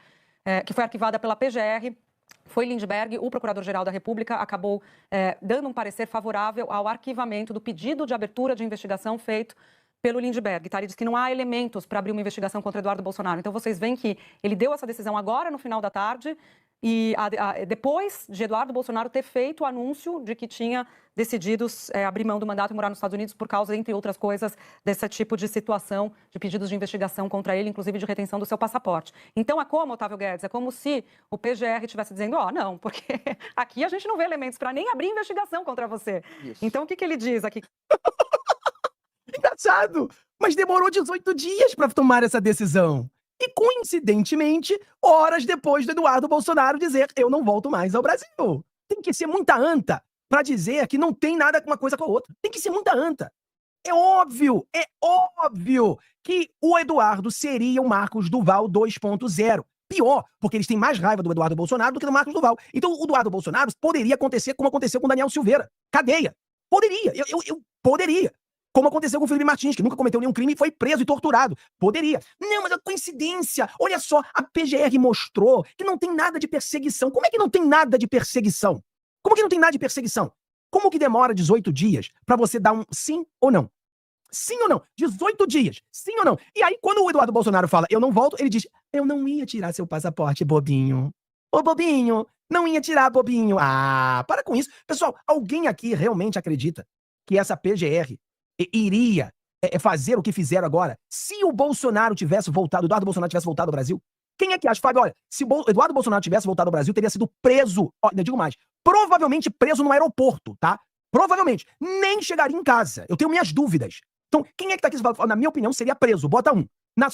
que foi arquivada pela PGR, foi Lindbergh. O Procurador-Geral da República acabou dando um parecer favorável ao arquivamento do pedido de abertura de investigação feito pelo Lindbergh, tá? Ele diz que não há elementos para abrir uma investigação contra Eduardo Bolsonaro. Então vocês veem que ele deu essa decisão agora no final da tarde e depois de Eduardo Bolsonaro ter feito o anúncio de que tinha decidido abrir mão do mandato e morar nos Estados Unidos por causa, entre outras coisas, desse tipo de situação de pedidos de investigação contra ele, inclusive de retenção do seu passaporte. Então é como, Otávio Guedes, é como se o PGR estivesse dizendo, não, porque aqui a gente não vê elementos para nem abrir investigação contra você. Isso. Então o que ele diz aqui? Engraçado, mas demorou 18 dias para tomar essa decisão. E, coincidentemente, horas depois do Eduardo Bolsonaro dizer eu não volto mais ao Brasil. Tem que ser muita anta para dizer que não tem nada uma coisa com a outra. Tem que ser muita anta. É óbvio que o Eduardo seria o Marcos Duval 2.0. Pior, porque eles têm mais raiva do Eduardo Bolsonaro do que do Marcos Duval. Então, o Eduardo Bolsonaro poderia acontecer como aconteceu com o Daniel Silveira. Cadeia. Poderia. Eu poderia. Como aconteceu com o Felipe Martins, que nunca cometeu nenhum crime e foi preso e torturado. Poderia. Não, mas é coincidência. Olha só, a PGR mostrou que não tem nada de perseguição. Como é que não tem nada de perseguição? Como que não tem nada de perseguição? Como que demora 18 dias pra você dar um sim ou não? Sim ou não? 18 dias. Sim ou não? E aí, quando o Eduardo Bolsonaro fala, eu não volto, ele diz, eu não ia tirar seu passaporte, bobinho. Ô, bobinho, não ia tirar, bobinho. Ah, para com isso. Pessoal, alguém aqui realmente acredita que essa PGR iria fazer o que fizeram agora se o Bolsonaro tivesse voltado, o Eduardo Bolsonaro tivesse voltado ao Brasil? Quem é que acha? Fábio, olha, se o Eduardo Bolsonaro tivesse voltado ao Brasil, teria sido preso, eu digo mais, provavelmente preso no aeroporto, tá? Provavelmente. Nem chegaria em casa. Eu tenho minhas dúvidas. Então, quem é que tá aqui? Na minha opinião, seria preso. Bota 1.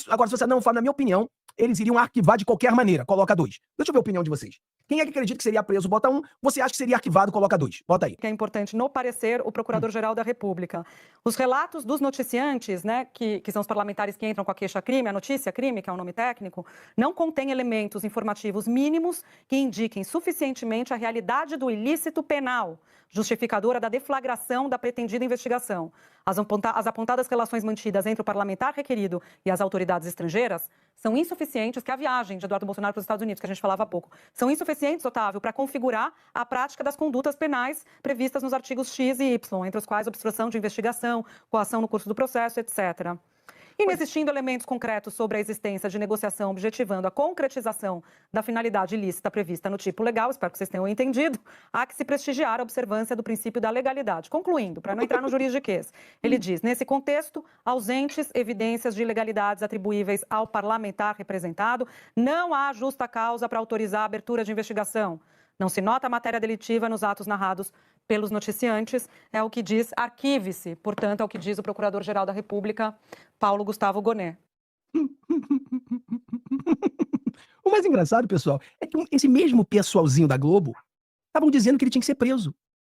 Agora, se você não fala, na minha opinião, eles iriam arquivar de qualquer maneira. Coloca 2. Deixa eu ver a opinião de vocês. Quem é que acredita que seria preso? Bota 1. Você acha que seria arquivado? Coloca 2. Bota aí. Que é importante no parecer o Procurador-Geral da República. Os relatos dos noticiantes, né, que são os parlamentares que entram com a queixa-crime, a notícia-crime, que é o nome técnico, não contém elementos informativos mínimos que indiquem suficientemente a realidade do ilícito penal, justificadora da deflagração da pretendida investigação. As apontadas relações mantidas entre o parlamentar requerido e as autoridades estrangeiras são insuficientes, que é a viagem de Eduardo Bolsonaro para os Estados Unidos, que a gente falava há pouco, são insuficientes, Otávio, para configurar a prática das condutas penais previstas nos artigos X e Y, entre os quais obstrução de investigação, coação no curso do processo, etc. Inexistindo elementos concretos sobre a existência de negociação objetivando a concretização da finalidade ilícita prevista no tipo legal, espero que vocês tenham entendido, há que se prestigiar a observância do princípio da legalidade. Concluindo, para não entrar no juridiquês, ele diz, nesse contexto, ausentes evidências de ilegalidades atribuíveis ao parlamentar representado, não há justa causa para autorizar a abertura de investigação. Não se nota a matéria delitiva nos atos narrados pelos noticiantes, é o que diz, arquive-se, portanto, é o que diz o Procurador-Geral da República, Paulo Gustavo Gonet. O mais engraçado, pessoal, é que esse mesmo pessoalzinho da Globo estavam dizendo que ele tinha que ser preso.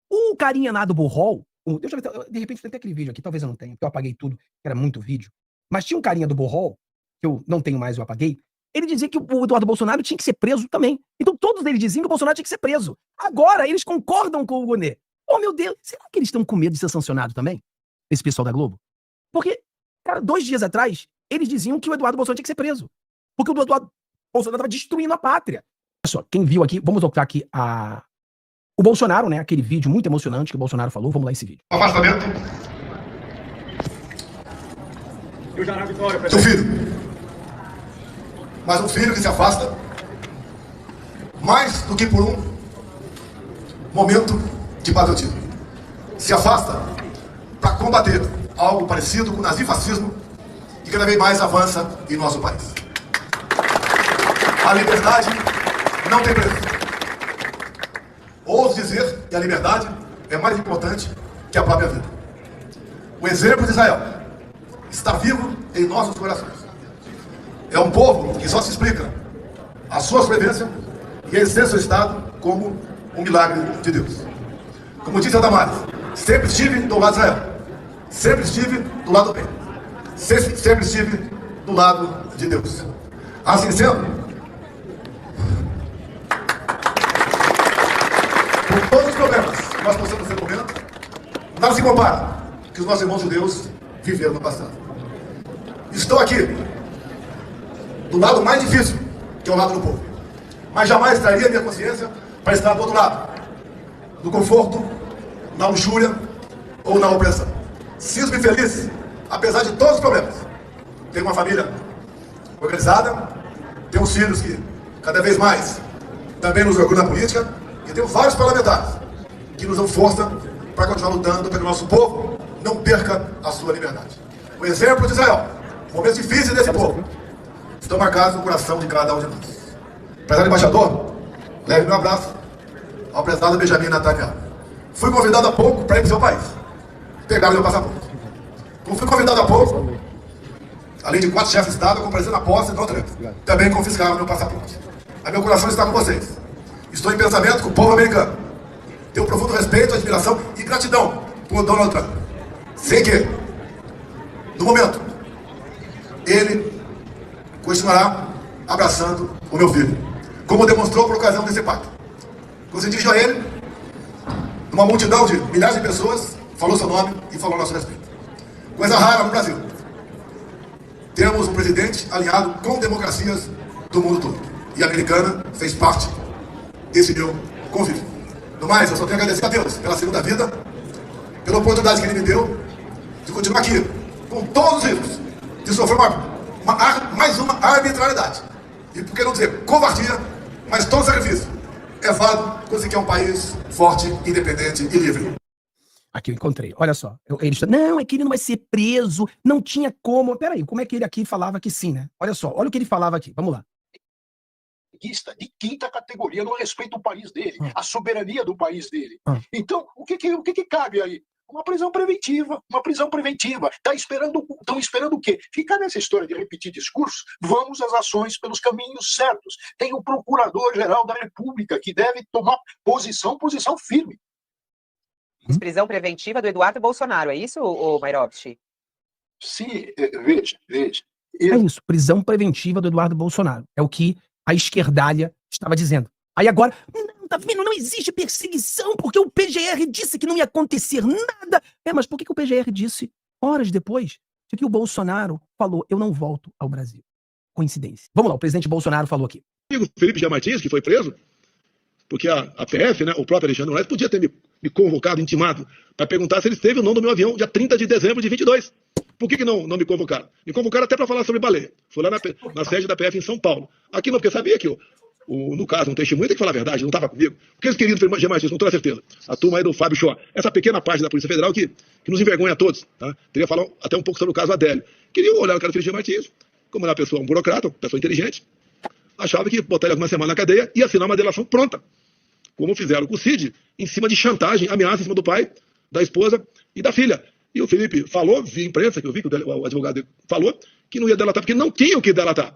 O carinha lá do Borrol, deixa eu ver, de repente tem até aquele vídeo aqui, talvez eu não tenha, porque eu apaguei tudo, era muito vídeo, mas tinha um carinha do Borrol, que eu não tenho mais, eu apaguei, ele dizia que o Eduardo Bolsonaro tinha que ser preso também. Então todos eles diziam que o Bolsonaro tinha que ser preso. Agora eles concordam com o Gonet. Oh, meu Deus, será que eles estão com medo de ser sancionado também? Esse pessoal da Globo? Porque, cara, 2 dias atrás, eles diziam que o Eduardo Bolsonaro tinha que ser preso. Porque o Eduardo Bolsonaro estava destruindo a pátria. Olha só, quem viu aqui, vamos tocar aqui o Bolsonaro, né? Aquele vídeo muito emocionante que o Bolsonaro falou. Vamos lá esse vídeo. Afastamento. Seu filho. Mas um filho que se afasta mais do que por um momento de patriotismo. Se afasta para combater algo parecido com o nazifascismo que cada vez mais avança em nosso país. A liberdade não tem preço. Ouso dizer que a liberdade é mais importante que a própria vida. O exemplo de Israel está vivo em nossos corações. É um povo que só se explica a sua sobrevivência e a existência do Estado como um milagre de Deus. Como disse a Damares, sempre estive do lado de Israel. Sempre estive do lado do bem. Sempre estive do lado de Deus. Assim sendo, por todos os problemas que nós passamos nesse momento, nada se compara que os nossos irmãos judeus viveram no passado. Estou aqui do lado mais difícil, que é o lado do povo. Mas jamais traria minha consciência para estar do outro lado, do conforto, na luxúria ou na opressão. Sinto-me feliz, apesar de todos os problemas. Tenho uma família organizada, tenho os filhos que cada vez mais também nos orgulham na política, e tenho vários parlamentares que nos dão força para continuar lutando para que o nosso povo não perca a sua liberdade. O exemplo de Israel, momentos difíceis desse povo, estão marcados no coração de cada um de nós. Prezado embaixador, leve meu abraço ao prezado Benjamin Netanyahu. Fui convidado há pouco para ir para o seu país. Pegaram meu passaporte. Como fui convidado há pouco, além de 4 chefes de Estado, eu comparecer na posse do Trump. Também confiscaram meu passaporte. Mas meu coração está com vocês. Estou em pensamento com o povo americano. Tenho profundo respeito, admiração e gratidão por Donald Trump. Sei que, no momento, ele continuará abraçando o meu filho, como demonstrou por ocasião desse pacto. Quando se dirigiu a ele, numa multidão de milhares de pessoas, falou seu nome e falou nosso respeito. Coisa rara no Brasil. Temos um presidente alinhado com democracias do mundo todo. E a americana fez parte desse meu convívio. No mais, eu só tenho a agradecer a Deus pela segunda vida, pela oportunidade que ele me deu de continuar aqui, com todos os riscos, de sofrer mais uma arbitrariedade. E por que não dizer covardia, mas todo sacrifício é válido quando você quer um país forte, independente e livre. Aqui eu encontrei, olha só. Não, é que ele não vai ser preso, não tinha como. Peraí, como é que ele aqui falava que sim, né? Olha só, olha o que ele falava aqui, vamos lá. De quinta categoria no respeito ao país dele, a soberania do país dele. Então, o que cabe aí? Uma prisão preventiva, Estão esperando o quê? Ficar nessa história de repetir discursos, vamos às ações pelos caminhos certos. Tem o Procurador-Geral da República que deve tomar posição firme. Prisão preventiva do Eduardo Bolsonaro, é isso, Mayrovski? Sim, veja. É isso, prisão preventiva do Eduardo Bolsonaro. É o que a esquerdalha estava dizendo. Aí agora, não, tá vendo, não existe perseguição, porque o PGR disse que não ia acontecer nada. Mas por que o PGR disse, horas depois, de que o Bolsonaro falou, eu não volto ao Brasil? coincidência. Vamos lá, o presidente Bolsonaro falou aqui. O Felipe G. Martins, que foi preso, porque a PF, né, o próprio Alexandre de Moraes, podia ter me convocado, intimado, para perguntar se ele esteve ou não no meu avião dia 30 de dezembro de 22. Por que não me convocaram? Me convocaram até para falar sobre baleia. Fui lá na sede da PF em São Paulo. Aqui não, porque sabia que, no caso, um testemunho tem que falar a verdade, não estava comigo. Porque eles queriam Felipe G. Martins, com toda certeza. A turma aí do Fábio Shoa. Essa pequena parte da Polícia Federal que nos envergonha a todos. Tá? Teria falar até um pouco sobre o caso Adélio. Queriam olhar o cara do Felipe G. Martins, como era uma pessoa, um burocrata, uma pessoa inteligente, achava que botar ele alguma semana na cadeia e assinar uma delação pronta. Como fizeram com o Cid, em cima de chantagem, ameaça em cima do pai, da esposa e da filha. E o Felipe falou, via imprensa, que eu vi que o advogado dele falou, que não ia delatar, porque não tinha o que delatar.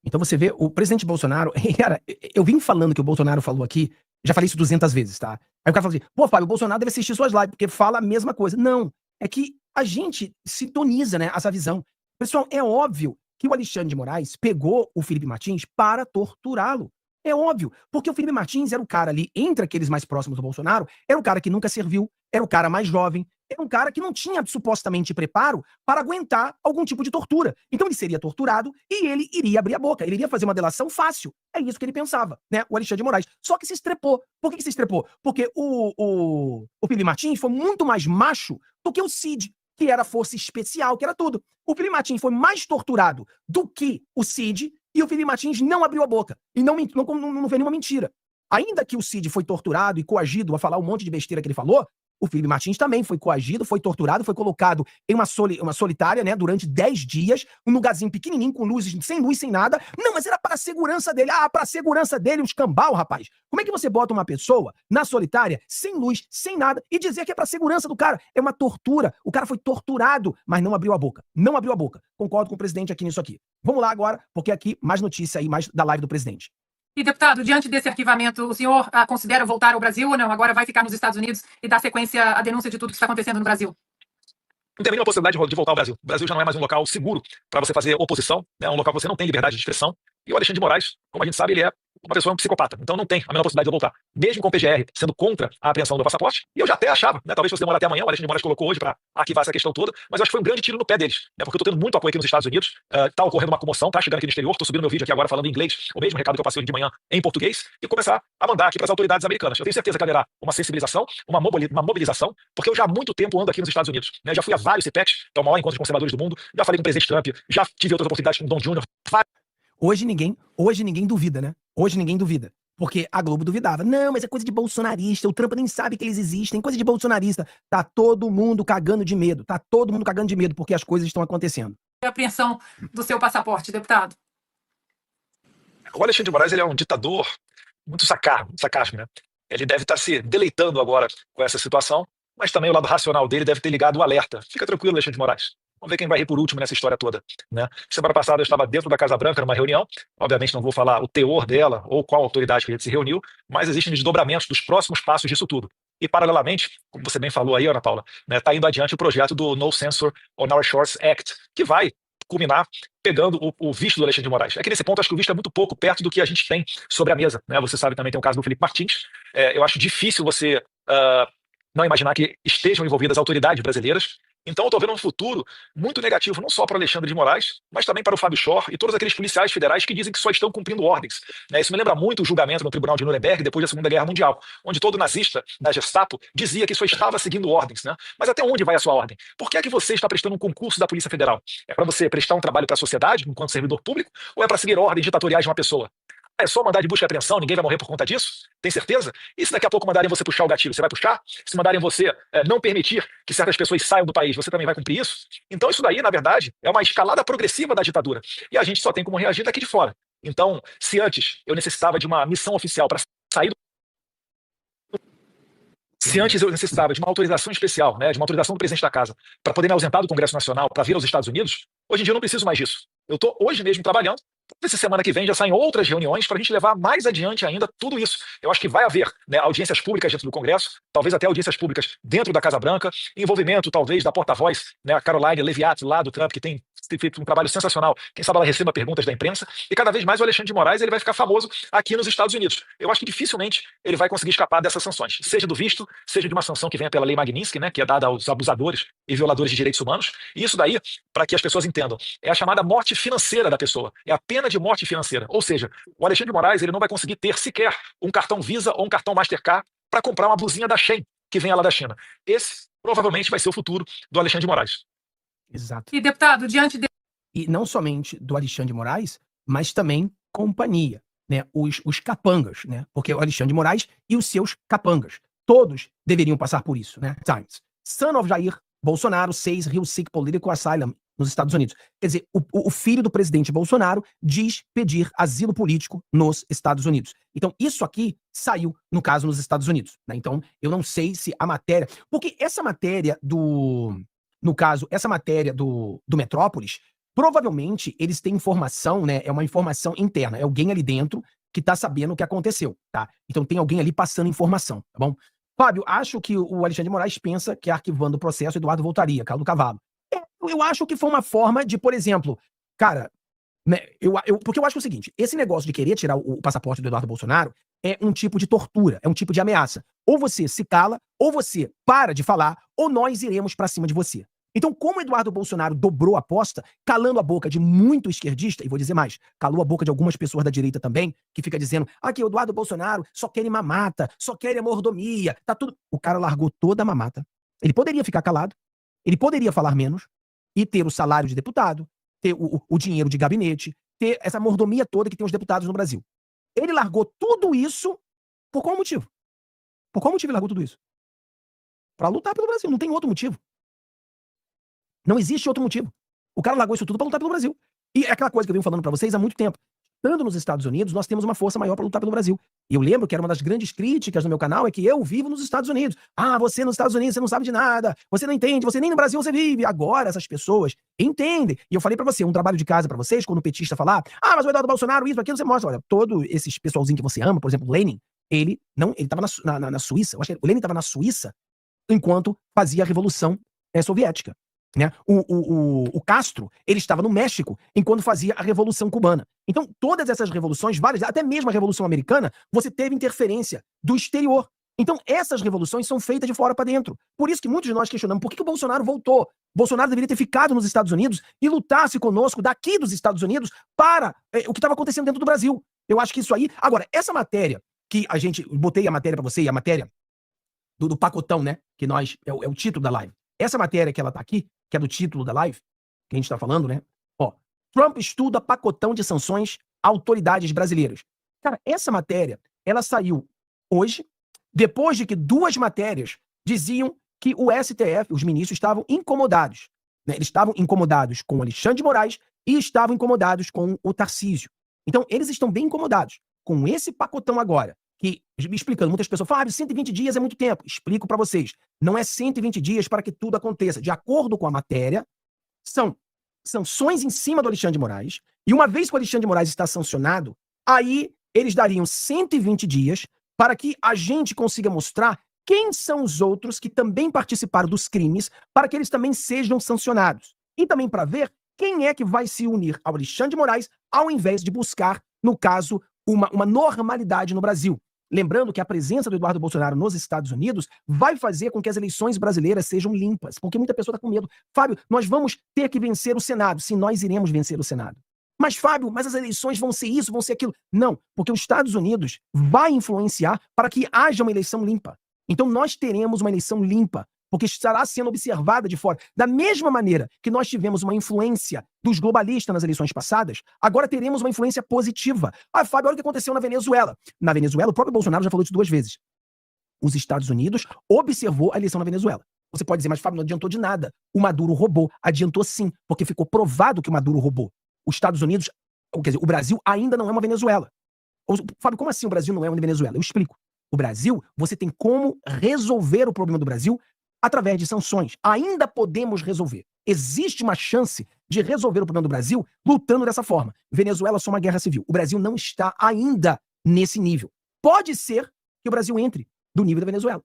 Então você vê, o presidente Bolsonaro, cara, eu vim falando que o Bolsonaro falou aqui, já falei isso 200 vezes, tá? Aí o cara fala assim, pô, Fábio, o Bolsonaro deve assistir suas lives, porque fala a mesma coisa. Não, é que a gente sintoniza, né, essa visão. Pessoal, é óbvio que o Alexandre de Moraes pegou o Felipe Martins para torturá-lo. É óbvio, porque o Felipe Martins era o cara ali, entre aqueles mais próximos do Bolsonaro, era o cara que nunca serviu, era o cara mais jovem, era um cara que não tinha supostamente preparo para aguentar algum tipo de tortura. Então ele seria torturado e ele iria abrir a boca, ele iria fazer uma delação fácil. É isso que ele pensava, né? O Alexandre de Moraes. Só que se estrepou. Por que se estrepou? Porque o Felipe Martins foi muito mais macho do que o Cid, que era a força especial, que era tudo. O Felipe Martins foi mais torturado do que o Cid, e o Felipe Martins não abriu a boca. E não fez nenhuma mentira. Ainda que o Cid foi torturado e coagido a falar um monte de besteira que ele falou, o Felipe Martins também foi coagido, foi torturado, foi colocado em uma solitária, né, durante 10 dias, um lugarzinho pequenininho, com luzes, sem luz, sem nada. Não, mas era para a segurança dele. Ah, para a segurança dele, um escambau, rapaz. Como é que você bota uma pessoa na solitária, sem luz, sem nada, e dizer que é para a segurança do cara? É uma tortura. O cara foi torturado, mas não abriu a boca. Não abriu a boca. Concordo com o presidente aqui nisso aqui. Vamos lá agora, porque aqui mais notícia aí, mais da live do presidente. E, deputado, diante desse arquivamento, o senhor considera voltar ao Brasil ou não? Agora vai ficar nos Estados Unidos e dar sequência à denúncia de tudo que está acontecendo no Brasil? Não tem a mínima possibilidade de voltar ao Brasil. O Brasil já não é mais um local seguro para você fazer oposição, né? Um local que você não tem liberdade de expressão. E o Alexandre de Moraes, como a gente sabe, ele é uma pessoa, um psicopata. Então não tem a menor possibilidade de eu voltar. Mesmo com o PGR sendo contra a apreensão do passaporte, e eu já até achava, né? Talvez fosse demorar até amanhã, o Alexandre de Moraes colocou hoje para arquivar essa questão toda, mas eu acho que foi um grande tiro no pé deles, né? Porque eu tô tendo muito apoio aqui nos Estados Unidos, tá ocorrendo uma comoção, tá chegando aqui no exterior, tô subindo meu vídeo aqui agora falando em inglês, o mesmo recado que eu passei hoje de manhã em português, e começar a mandar aqui para as autoridades americanas. Eu tenho certeza que haverá uma sensibilização, uma mobilização, porque eu já há muito tempo ando aqui nos Estados Unidos, né? Já fui a vários CPECs, que é o maior encontro de conservadores do mundo, já falei com o presidente Trump, já tive outras oportunidades com o Don Jr. Hoje ninguém duvida, né? Hoje ninguém duvida. Porque a Globo duvidava. Não, mas é coisa de bolsonarista, o Trump nem sabe que eles existem, coisa de bolsonarista. Tá todo mundo cagando de medo, porque as coisas estão acontecendo. A apreensão do seu passaporte, deputado? O Alexandre de Moraes, ele é um ditador muito sarcástico, né? Ele deve estar se deleitando agora com essa situação, mas também o lado racional dele deve ter ligado o alerta. Fica tranquilo, Alexandre de Moraes. Vamos ver quem vai rir por último nessa história toda, né? Semana passada eu estava dentro da Casa Branca numa reunião, obviamente não vou falar o teor dela ou qual autoridade que a gente se reuniu, mas existem desdobramentos dos próximos passos disso tudo. E paralelamente, como você bem falou aí, Ana Paula, né, tá indo adiante o projeto do No Censor on Our Shores Act, que vai culminar pegando o visto do Alexandre de Moraes. É que nesse ponto acho que o visto é muito pouco perto do que a gente tem sobre a mesa, né? Você sabe também tem o caso do Felipe Martins. Eu acho difícil você não imaginar que estejam envolvidas autoridades brasileiras. Então eu estou vendo um futuro muito negativo, não só para o Alexandre de Moraes, mas também para o Fábio Shoa e todos aqueles policiais federais que dizem que só estão cumprindo ordens, né? Isso me lembra muito o julgamento no Tribunal de Nuremberg depois da Segunda Guerra Mundial, onde todo nazista da Gestapo dizia que só estava seguindo ordens, né? Mas até onde vai a sua ordem? Por que é que você está prestando um concurso da Polícia Federal? É para você prestar um trabalho para a sociedade, enquanto servidor público, ou é para seguir ordens ditatoriais de uma pessoa? É só mandar de busca e apreensão, ninguém vai morrer por conta disso? Tem certeza? E se daqui a pouco mandarem você puxar o gatilho, você vai puxar? Se mandarem você não permitir que certas pessoas saiam do país, você também vai cumprir isso? Então isso daí, na verdade, é uma escalada progressiva da ditadura. E a gente só tem como reagir daqui de fora. Então, se antes eu necessitava de uma missão oficial para sair Se antes eu necessitava de uma autorização especial, né, de uma autorização do presidente da casa, para poder me ausentar do Congresso Nacional, para vir aos Estados Unidos, hoje em dia eu não preciso mais disso. Eu estou hoje mesmo trabalhando. Essa semana que vem já saem outras reuniões para a gente levar mais adiante ainda tudo isso. Eu acho que vai haver, né, audiências públicas dentro do Congresso, talvez até audiências públicas dentro da Casa Branca, envolvimento talvez da porta-voz, né, a Caroline Leviat lá do Trump, que tem feito um trabalho sensacional. Quem sabe ela receba perguntas da imprensa. E cada vez mais o Alexandre de Moraes ele vai ficar famoso aqui nos Estados Unidos. Eu acho que dificilmente ele vai conseguir escapar dessas sanções, seja do visto, seja de uma sanção que venha pela Lei Magnitsky, né, que é dada aos abusadores e violadores de direitos humanos. E isso daí, para que as pessoas entendam, é a chamada morte financeira da pessoa. É a pena de morte financeira. Ou seja, o Alexandre de Moraes ele não vai conseguir ter sequer um cartão Visa ou um cartão Mastercard para comprar uma blusinha da Shein que venha lá da China. Esse provavelmente vai ser o futuro do Alexandre de Moraes. Exato. E, deputado, diante de... E não somente do Alexandre de Moraes, mas também companhia, né? Os capangas, né? Porque o Alexandre de Moraes e os seus capangas, todos deveriam passar por isso, né? Times. Son of Jair Bolsonaro says he'll seek political asylum nos Estados Unidos. Quer dizer, o filho do presidente Bolsonaro diz pedir asilo político nos Estados Unidos. Então, isso aqui saiu, no caso, nos Estados Unidos, né? Então, eu não sei se a matéria... Porque essa matéria no caso, essa matéria do Metrópolis, provavelmente eles têm informação, né? É uma informação interna. É alguém ali dentro que tá sabendo o que aconteceu, tá? Então tem alguém ali passando informação, tá bom? Fábio, acho que o Alexandre de Moraes pensa que arquivando o processo, Eduardo voltaria, calo do cavalo. Eu acho que foi uma forma de, por exemplo, cara, né, porque eu acho que é o seguinte, esse negócio de querer tirar o passaporte do Eduardo Bolsonaro é um tipo de tortura, é um tipo de ameaça. Ou você se cala, ou você para de falar, ou nós iremos pra cima de você. Então, como o Eduardo Bolsonaro dobrou a aposta, calando a boca de muito esquerdista, e vou dizer mais, calou a boca de algumas pessoas da direita também, que fica dizendo, que o Eduardo Bolsonaro só quer mamata, só quer mordomia, tá tudo... O cara largou toda a mamata. Ele poderia ficar calado, ele poderia falar menos, e ter o salário de deputado, ter o dinheiro de gabinete, ter essa mordomia toda que tem os deputados no Brasil. Ele largou tudo isso por qual motivo? Por qual motivo ele largou tudo isso? Pra lutar pelo Brasil, não tem outro motivo. Não existe outro motivo. O cara largou isso tudo pra lutar pelo Brasil. E é aquela coisa que eu venho falando pra vocês há muito tempo. Estando nos Estados Unidos, nós temos uma força maior pra lutar pelo Brasil. E eu lembro que era uma das grandes críticas no meu canal é que eu vivo nos Estados Unidos. Você nos Estados Unidos, você não sabe de nada. Você não entende, você nem no Brasil você vive. Agora essas pessoas entendem. E eu falei pra você, um trabalho de casa pra vocês, quando o petista falar, mas o Eduardo Bolsonaro, isso, aquilo, você mostra. Olha, todo esses pessoalzinho que você ama, por exemplo, Lenin, ele tava na Suíça. Eu acho que o Lenin tava na Suíça enquanto fazia a Revolução Soviética. Né? O Castro, ele estava no México enquanto fazia a Revolução Cubana. Então, todas essas revoluções, várias, até mesmo a Revolução Americana, você teve interferência do exterior. Então, essas revoluções são feitas de fora para dentro. Por isso que muitos de nós questionamos por que o Bolsonaro voltou. O Bolsonaro deveria ter ficado nos Estados Unidos e lutasse conosco daqui dos Estados Unidos para o que estava acontecendo dentro do Brasil. Eu acho que isso aí... Agora, essa matéria que a gente... Botei a matéria para você e a matéria do pacotão, né? Que nós... É o título da live. Essa matéria que ela tá aqui, que é do título da live, que a gente tá falando, né? Trump estuda pacotão de sanções a autoridades brasileiras. Cara, essa matéria, ela saiu hoje, depois de que duas matérias diziam que o STF, os ministros, estavam incomodados. Né? Eles estavam incomodados com o Alexandre de Moraes e estavam incomodados com o Tarcísio. Então, eles estão bem incomodados com esse pacotão agora. Que, me explicando, muitas pessoas falam, 120 dias é muito tempo. Explico para vocês. Não é 120 dias para que tudo aconteça. De acordo com a matéria, são sanções em cima do Alexandre de Moraes. E uma vez que o Alexandre de Moraes está sancionado, aí eles dariam 120 dias para que a gente consiga mostrar quem são os outros que também participaram dos crimes, para que eles também sejam sancionados. E também para ver quem é que vai se unir ao Alexandre de Moraes, ao invés de buscar, no caso, uma normalidade no Brasil. Lembrando que a presença do Eduardo Bolsonaro nos Estados Unidos vai fazer com que as eleições brasileiras sejam limpas, porque muita pessoa está com medo. Fábio, nós vamos ter que vencer o Senado. Sim, nós iremos vencer o Senado. Mas, Fábio, mas as eleições vão ser isso, vão ser aquilo. Não, porque os Estados Unidos vai influenciar para que haja uma eleição limpa. Então nós teremos uma eleição limpa, porque estará sendo observada de fora. Da mesma maneira que nós tivemos uma influência dos globalistas nas eleições passadas, agora teremos uma influência positiva. Fábio, olha o que aconteceu na Venezuela. Na Venezuela, o próprio Bolsonaro já falou isso 2 vezes. Os Estados Unidos observou a eleição na Venezuela. Você pode dizer, mas Fábio, não adiantou de nada. O Maduro roubou. Adiantou sim, porque ficou provado que o Maduro roubou. Os Estados Unidos, quer dizer, o Brasil ainda não é uma Venezuela. Fábio, como assim o Brasil não é uma Venezuela? Eu explico. O Brasil, você tem como resolver o problema do Brasil através de sanções. Ainda podemos resolver. Existe uma chance de resolver o problema do Brasil lutando dessa forma. Venezuela só uma guerra civil. O Brasil não está ainda nesse nível. Pode ser que o Brasil entre do nível da Venezuela.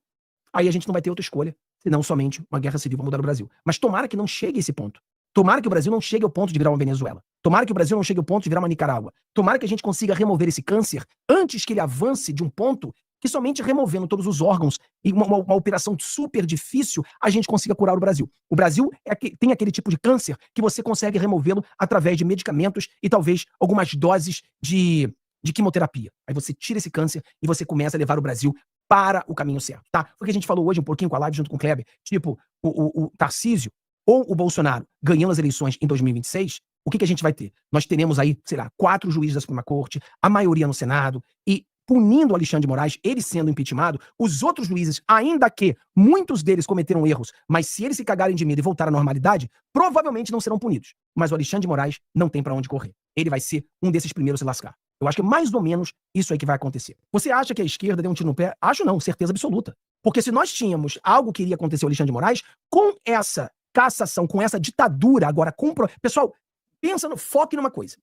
Aí a gente não vai ter outra escolha, senão somente uma guerra civil para mudar o Brasil. Mas tomara que não chegue a esse ponto. Tomara que o Brasil não chegue ao ponto de virar uma Venezuela. Tomara que o Brasil não chegue ao ponto de virar uma Nicarágua. Tomara que a gente consiga remover esse câncer antes que ele avance de um ponto que somente removendo todos os órgãos e uma operação super difícil, a gente consiga curar o Brasil. O Brasil tem aquele tipo de câncer que você consegue removê-lo através de medicamentos e talvez algumas doses de quimioterapia. Aí você tira esse câncer e você começa a levar o Brasil para o caminho certo, tá? Foi o que a gente falou hoje um pouquinho com a live junto com o Kleber, tipo, o Tarcísio ou o Bolsonaro ganhando as eleições em 2026, o que a gente vai ter? Nós teremos aí, sei lá, 4 juízes da Suprema Corte, a maioria no Senado, e punindo o Alexandre de Moraes, ele sendo impeachmentado, os outros juízes, ainda que muitos deles cometeram erros, mas se eles se cagarem de medo e voltar à normalidade, provavelmente não serão punidos. Mas o Alexandre de Moraes não tem pra onde correr. Ele vai ser um desses primeiros a se lascar. Eu acho que é mais ou menos isso aí que vai acontecer. Você acha que a esquerda deu um tiro no pé? Acho não, certeza absoluta. Porque se nós tínhamos algo que iria acontecer ao Alexandre de Moraes, com essa cassação, com essa ditadura agora, pessoal, pensa, foque numa coisa.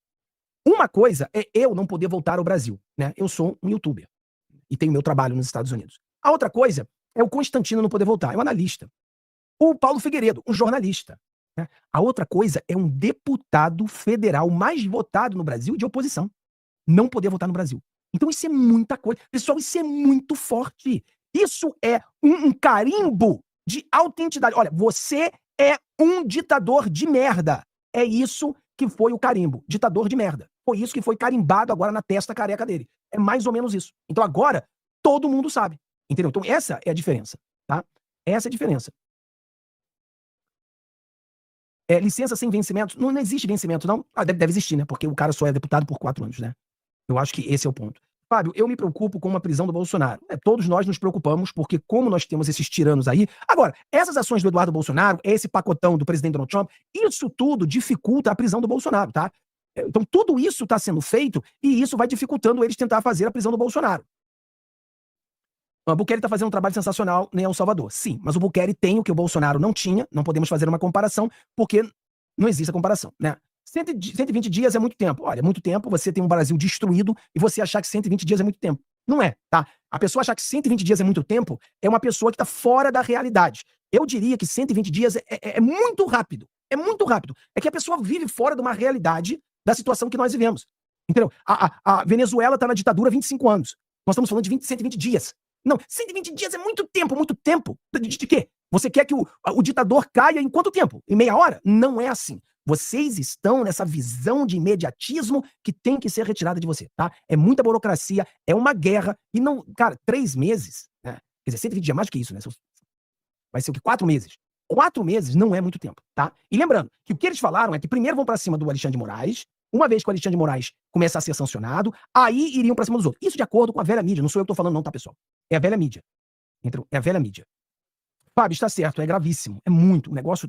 Uma coisa é eu não poder voltar ao Brasil, né? Eu sou um youtuber e tenho meu trabalho nos Estados Unidos. A outra coisa é o Constantino não poder voltar, é um analista. O Paulo Figueiredo, um jornalista. Né? A outra coisa é um deputado federal mais votado no Brasil de oposição não poder votar no Brasil. Então isso é muita coisa. Pessoal, isso é muito forte. Isso é um carimbo de autenticidade. Olha, você é um ditador de merda. É isso que foi o carimbo. Ditador de merda. Foi isso que foi carimbado agora na testa careca dele. É mais ou menos isso. Então agora, todo mundo sabe. Entendeu? Então essa é a diferença. Tá? Essa é a diferença. Licença sem vencimento. Não existe vencimento, não. Deve existir, né? Porque o cara só é deputado por 4 anos, né? Eu acho que esse é o ponto. Fábio, eu me preocupo com a prisão do Bolsonaro. Todos nós nos preocupamos, porque como nós temos esses tiranos aí... Agora, essas ações do Eduardo Bolsonaro, esse pacotão do presidente Donald Trump, isso tudo dificulta a prisão do Bolsonaro, tá? Então, tudo isso está sendo feito e isso vai dificultando eles tentar fazer a prisão do Bolsonaro. O Bukele está fazendo um trabalho sensacional em El Salvador. Sim, mas o Bukele tem o que o Bolsonaro não tinha, não podemos fazer uma comparação, porque não existe a comparação, né? 120 dias é muito tempo. Olha, é muito tempo, você tem um Brasil destruído e você achar que 120 dias é muito tempo. Não é, tá? A pessoa achar que 120 dias é muito tempo é uma pessoa que está fora da realidade. Eu diria que 120 dias é muito rápido. É muito rápido. É que a pessoa vive fora de uma realidade da situação que nós vivemos. Entendeu? A Venezuela está na ditadura há 25 anos. Nós estamos falando de 120 dias. Não, 120 dias é muito tempo, muito tempo. De quê? Você quer que o ditador caia em quanto tempo? Em meia hora? Não é assim. Vocês estão nessa visão de imediatismo que tem que ser retirada de você, tá? É muita burocracia, é uma guerra, e não... Cara, 3 meses, né? Quer dizer, 120 dias é mais que isso, né? Vai ser o quê? 4 meses. 4 meses não é muito tempo, tá? E lembrando que o que eles falaram é que primeiro vão pra cima do Alexandre de Moraes, uma vez que o Alexandre de Moraes começar a ser sancionado, aí iriam pra cima dos outros. Isso de acordo com a velha mídia, não sou eu que tô falando não, tá, pessoal? É a velha mídia. Entendeu? É a velha mídia. Fábio, está certo, é gravíssimo, é muito, o negócio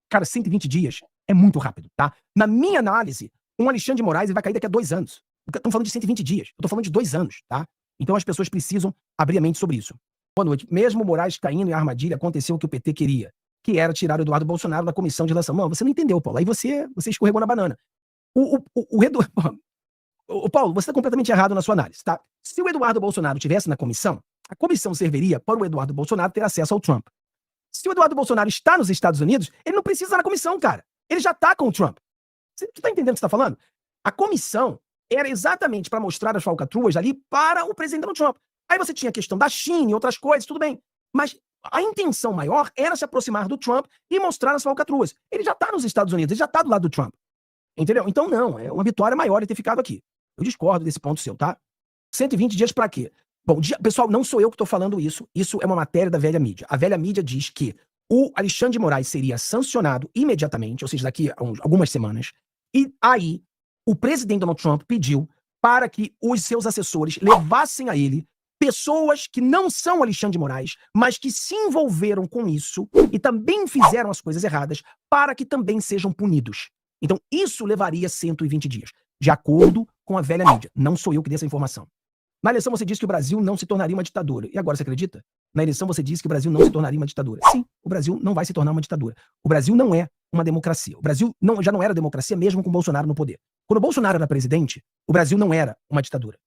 cara, 120 dias é muito rápido, tá? Na minha análise, um Alexandre de Moraes ele vai cair daqui a 2 anos. Estamos falando de 120 dias, eu tô falando de 2 anos, tá? Então as pessoas precisam abrir a mente sobre isso. Boa noite. Mesmo Moraes caindo em armadilha, aconteceu o que o PT queria, que era tirar o Eduardo Bolsonaro da comissão de eleição. Não, você não entendeu, Paulo. Aí você escorregou na banana. Paulo, você está completamente errado na sua análise, tá? Se o Eduardo Bolsonaro estivesse na comissão, a comissão serviria para o Eduardo Bolsonaro ter acesso ao Trump. Se o Eduardo Bolsonaro está nos Estados Unidos, ele não precisa estar na comissão, cara. Ele já está com o Trump. Você está entendendo o que você está falando? A comissão era exatamente para mostrar as falcatruas ali para o presidente Donald Trump. Aí você tinha a questão da China e outras coisas, tudo bem. Mas a intenção maior era se aproximar do Trump e mostrar as falcatruas. Ele já está nos Estados Unidos, ele já está do lado do Trump. Entendeu? Então não, é uma vitória maior ele ter ficado aqui. Eu discordo desse ponto seu, tá? 120 dias para quê? Bom, pessoal, não sou eu que estou falando isso. Isso é uma matéria da velha mídia. A velha mídia diz que o Alexandre de Moraes seria sancionado imediatamente, ou seja, daqui a algumas semanas. E aí, o presidente Donald Trump pediu para que os seus assessores levassem a ele pessoas que não são Alexandre de Moraes, mas que se envolveram com isso e também fizeram as coisas erradas para que também sejam punidos. Então, isso levaria 120 dias, de acordo com a velha mídia. Não sou eu que dei essa informação. Na eleição você disse que o Brasil não se tornaria uma ditadura. E agora você acredita? Na eleição você disse que o Brasil não se tornaria uma ditadura. Sim, o Brasil não vai se tornar uma ditadura. O Brasil não é uma democracia. O Brasil já não era democracia mesmo com o Bolsonaro no poder. Quando o Bolsonaro era presidente, o Brasil não era uma ditadura.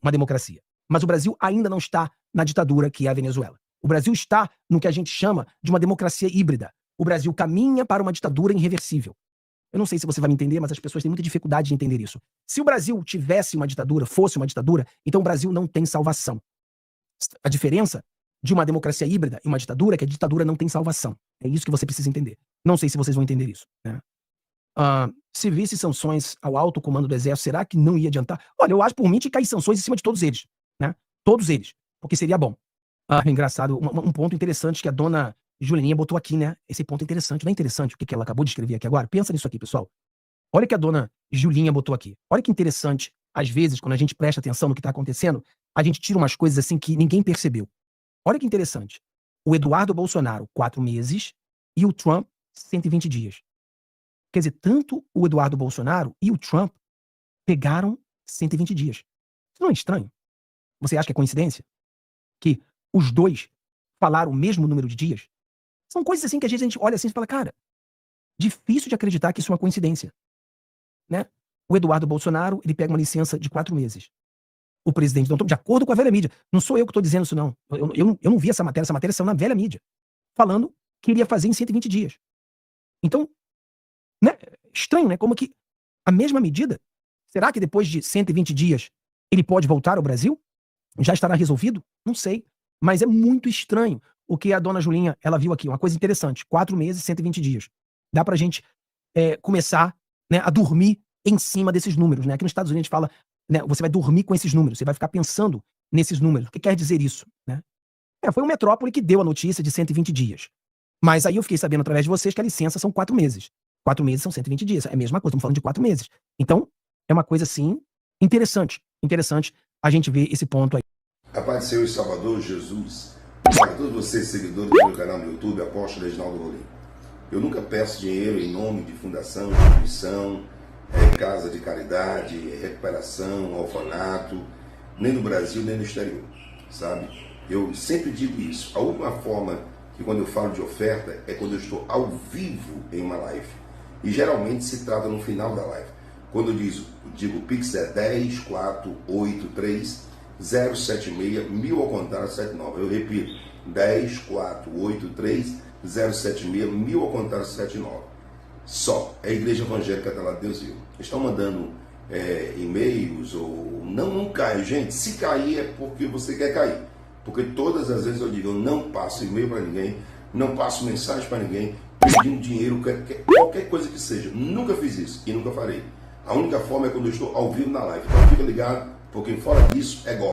Uma democracia. Mas o Brasil ainda não está na ditadura que é a Venezuela. O Brasil está no que a gente chama de uma democracia híbrida. o Brasil caminha para uma ditadura irreversível. Eu não sei se você vai me entender, mas as pessoas têm muita dificuldade de entender isso. Se o Brasil tivesse uma ditadura, fosse uma ditadura, então o Brasil não tem salvação. A diferença de uma democracia híbrida e uma ditadura é que a ditadura não tem salvação. É isso que você precisa entender. Não sei se vocês vão entender isso, né? Se visse sanções ao alto comando do Exército, será que não ia adiantar? Olha, eu acho por mim que cair sanções em cima de todos eles, né? Todos eles, porque seria bom. Engraçado, um ponto interessante que a dona Julininha botou aqui, né? Esse ponto é interessante, não é interessante o que ela acabou de escrever aqui agora? Pensa nisso aqui, pessoal. Olha o que a dona Julinha botou aqui. Olha que interessante, às vezes, quando a gente presta atenção no que está acontecendo, a gente tira umas coisas assim que ninguém percebeu. Olha que interessante. O Eduardo Bolsonaro, 4 meses, e o Trump, 120 dias. Quer dizer, tanto o Eduardo Bolsonaro e o Trump pegaram 120 dias. Isso não é estranho? Você acha que é coincidência? Que os dois falaram o mesmo número de dias? São coisas assim que às vezes a gente olha assim e fala, cara, difícil de acreditar que isso é uma coincidência, né? O Eduardo Bolsonaro, ele pega uma licença de 4 meses. O presidente Donald Trump, de acordo com a velha mídia, não sou eu que estou dizendo isso não. Eu não vi essa matéria saiu na velha mídia, falando que ele ia fazer em 120 dias. Então, né? Estranho, né? Como que a mesma medida, será que depois de 120 dias ele pode voltar ao Brasil? Já estará resolvido? Não sei. Mas é muito estranho o que a dona Julinha, ela viu aqui. Uma coisa interessante. 4 meses, 120 dias. Dá pra gente começar, né, a dormir em cima desses números, né? Aqui nos Estados Unidos a gente fala, né, você vai dormir com esses números. Você vai ficar pensando nesses números. O que quer dizer isso, né? Foi o Metrópole que deu a notícia de 120 dias. Mas aí eu fiquei sabendo através de vocês que a licença são 4 meses. 4 meses são 120 dias. É a mesma coisa, estamos falando de 4 meses. Então, é uma coisa, assim, interessante. Interessante a gente ver esse ponto aí. A paz do Senhor e Salvador Jesus. Para todos vocês, seguidores do meu canal no YouTube, Apóstolo Reginaldo Rolim. Eu nunca peço dinheiro em nome de fundação, instituição, casa de caridade, recuperação, orfanato, nem no Brasil, nem no exterior, sabe? Eu sempre digo isso. A última forma que quando eu falo de oferta é quando eu estou ao vivo em uma live. E geralmente se trata no final da live. Quando eu digo o Pix é 104830761000 ao contrário 79. Eu repito, 104830761000 ao contrário 79. Só. É a Igreja Evangélica da Deus Vivo. Estão mandando e-mails ou... Não cai, gente. Se cair é porque você quer cair. Porque todas as vezes eu digo, eu não passo e-mail para ninguém, não passo mensagem para ninguém, pedindo dinheiro, qualquer coisa que seja. Nunca fiz isso e nunca farei. A única forma é quando eu estou ao vivo na live. Então fica ligado, porque fora disso é golpe.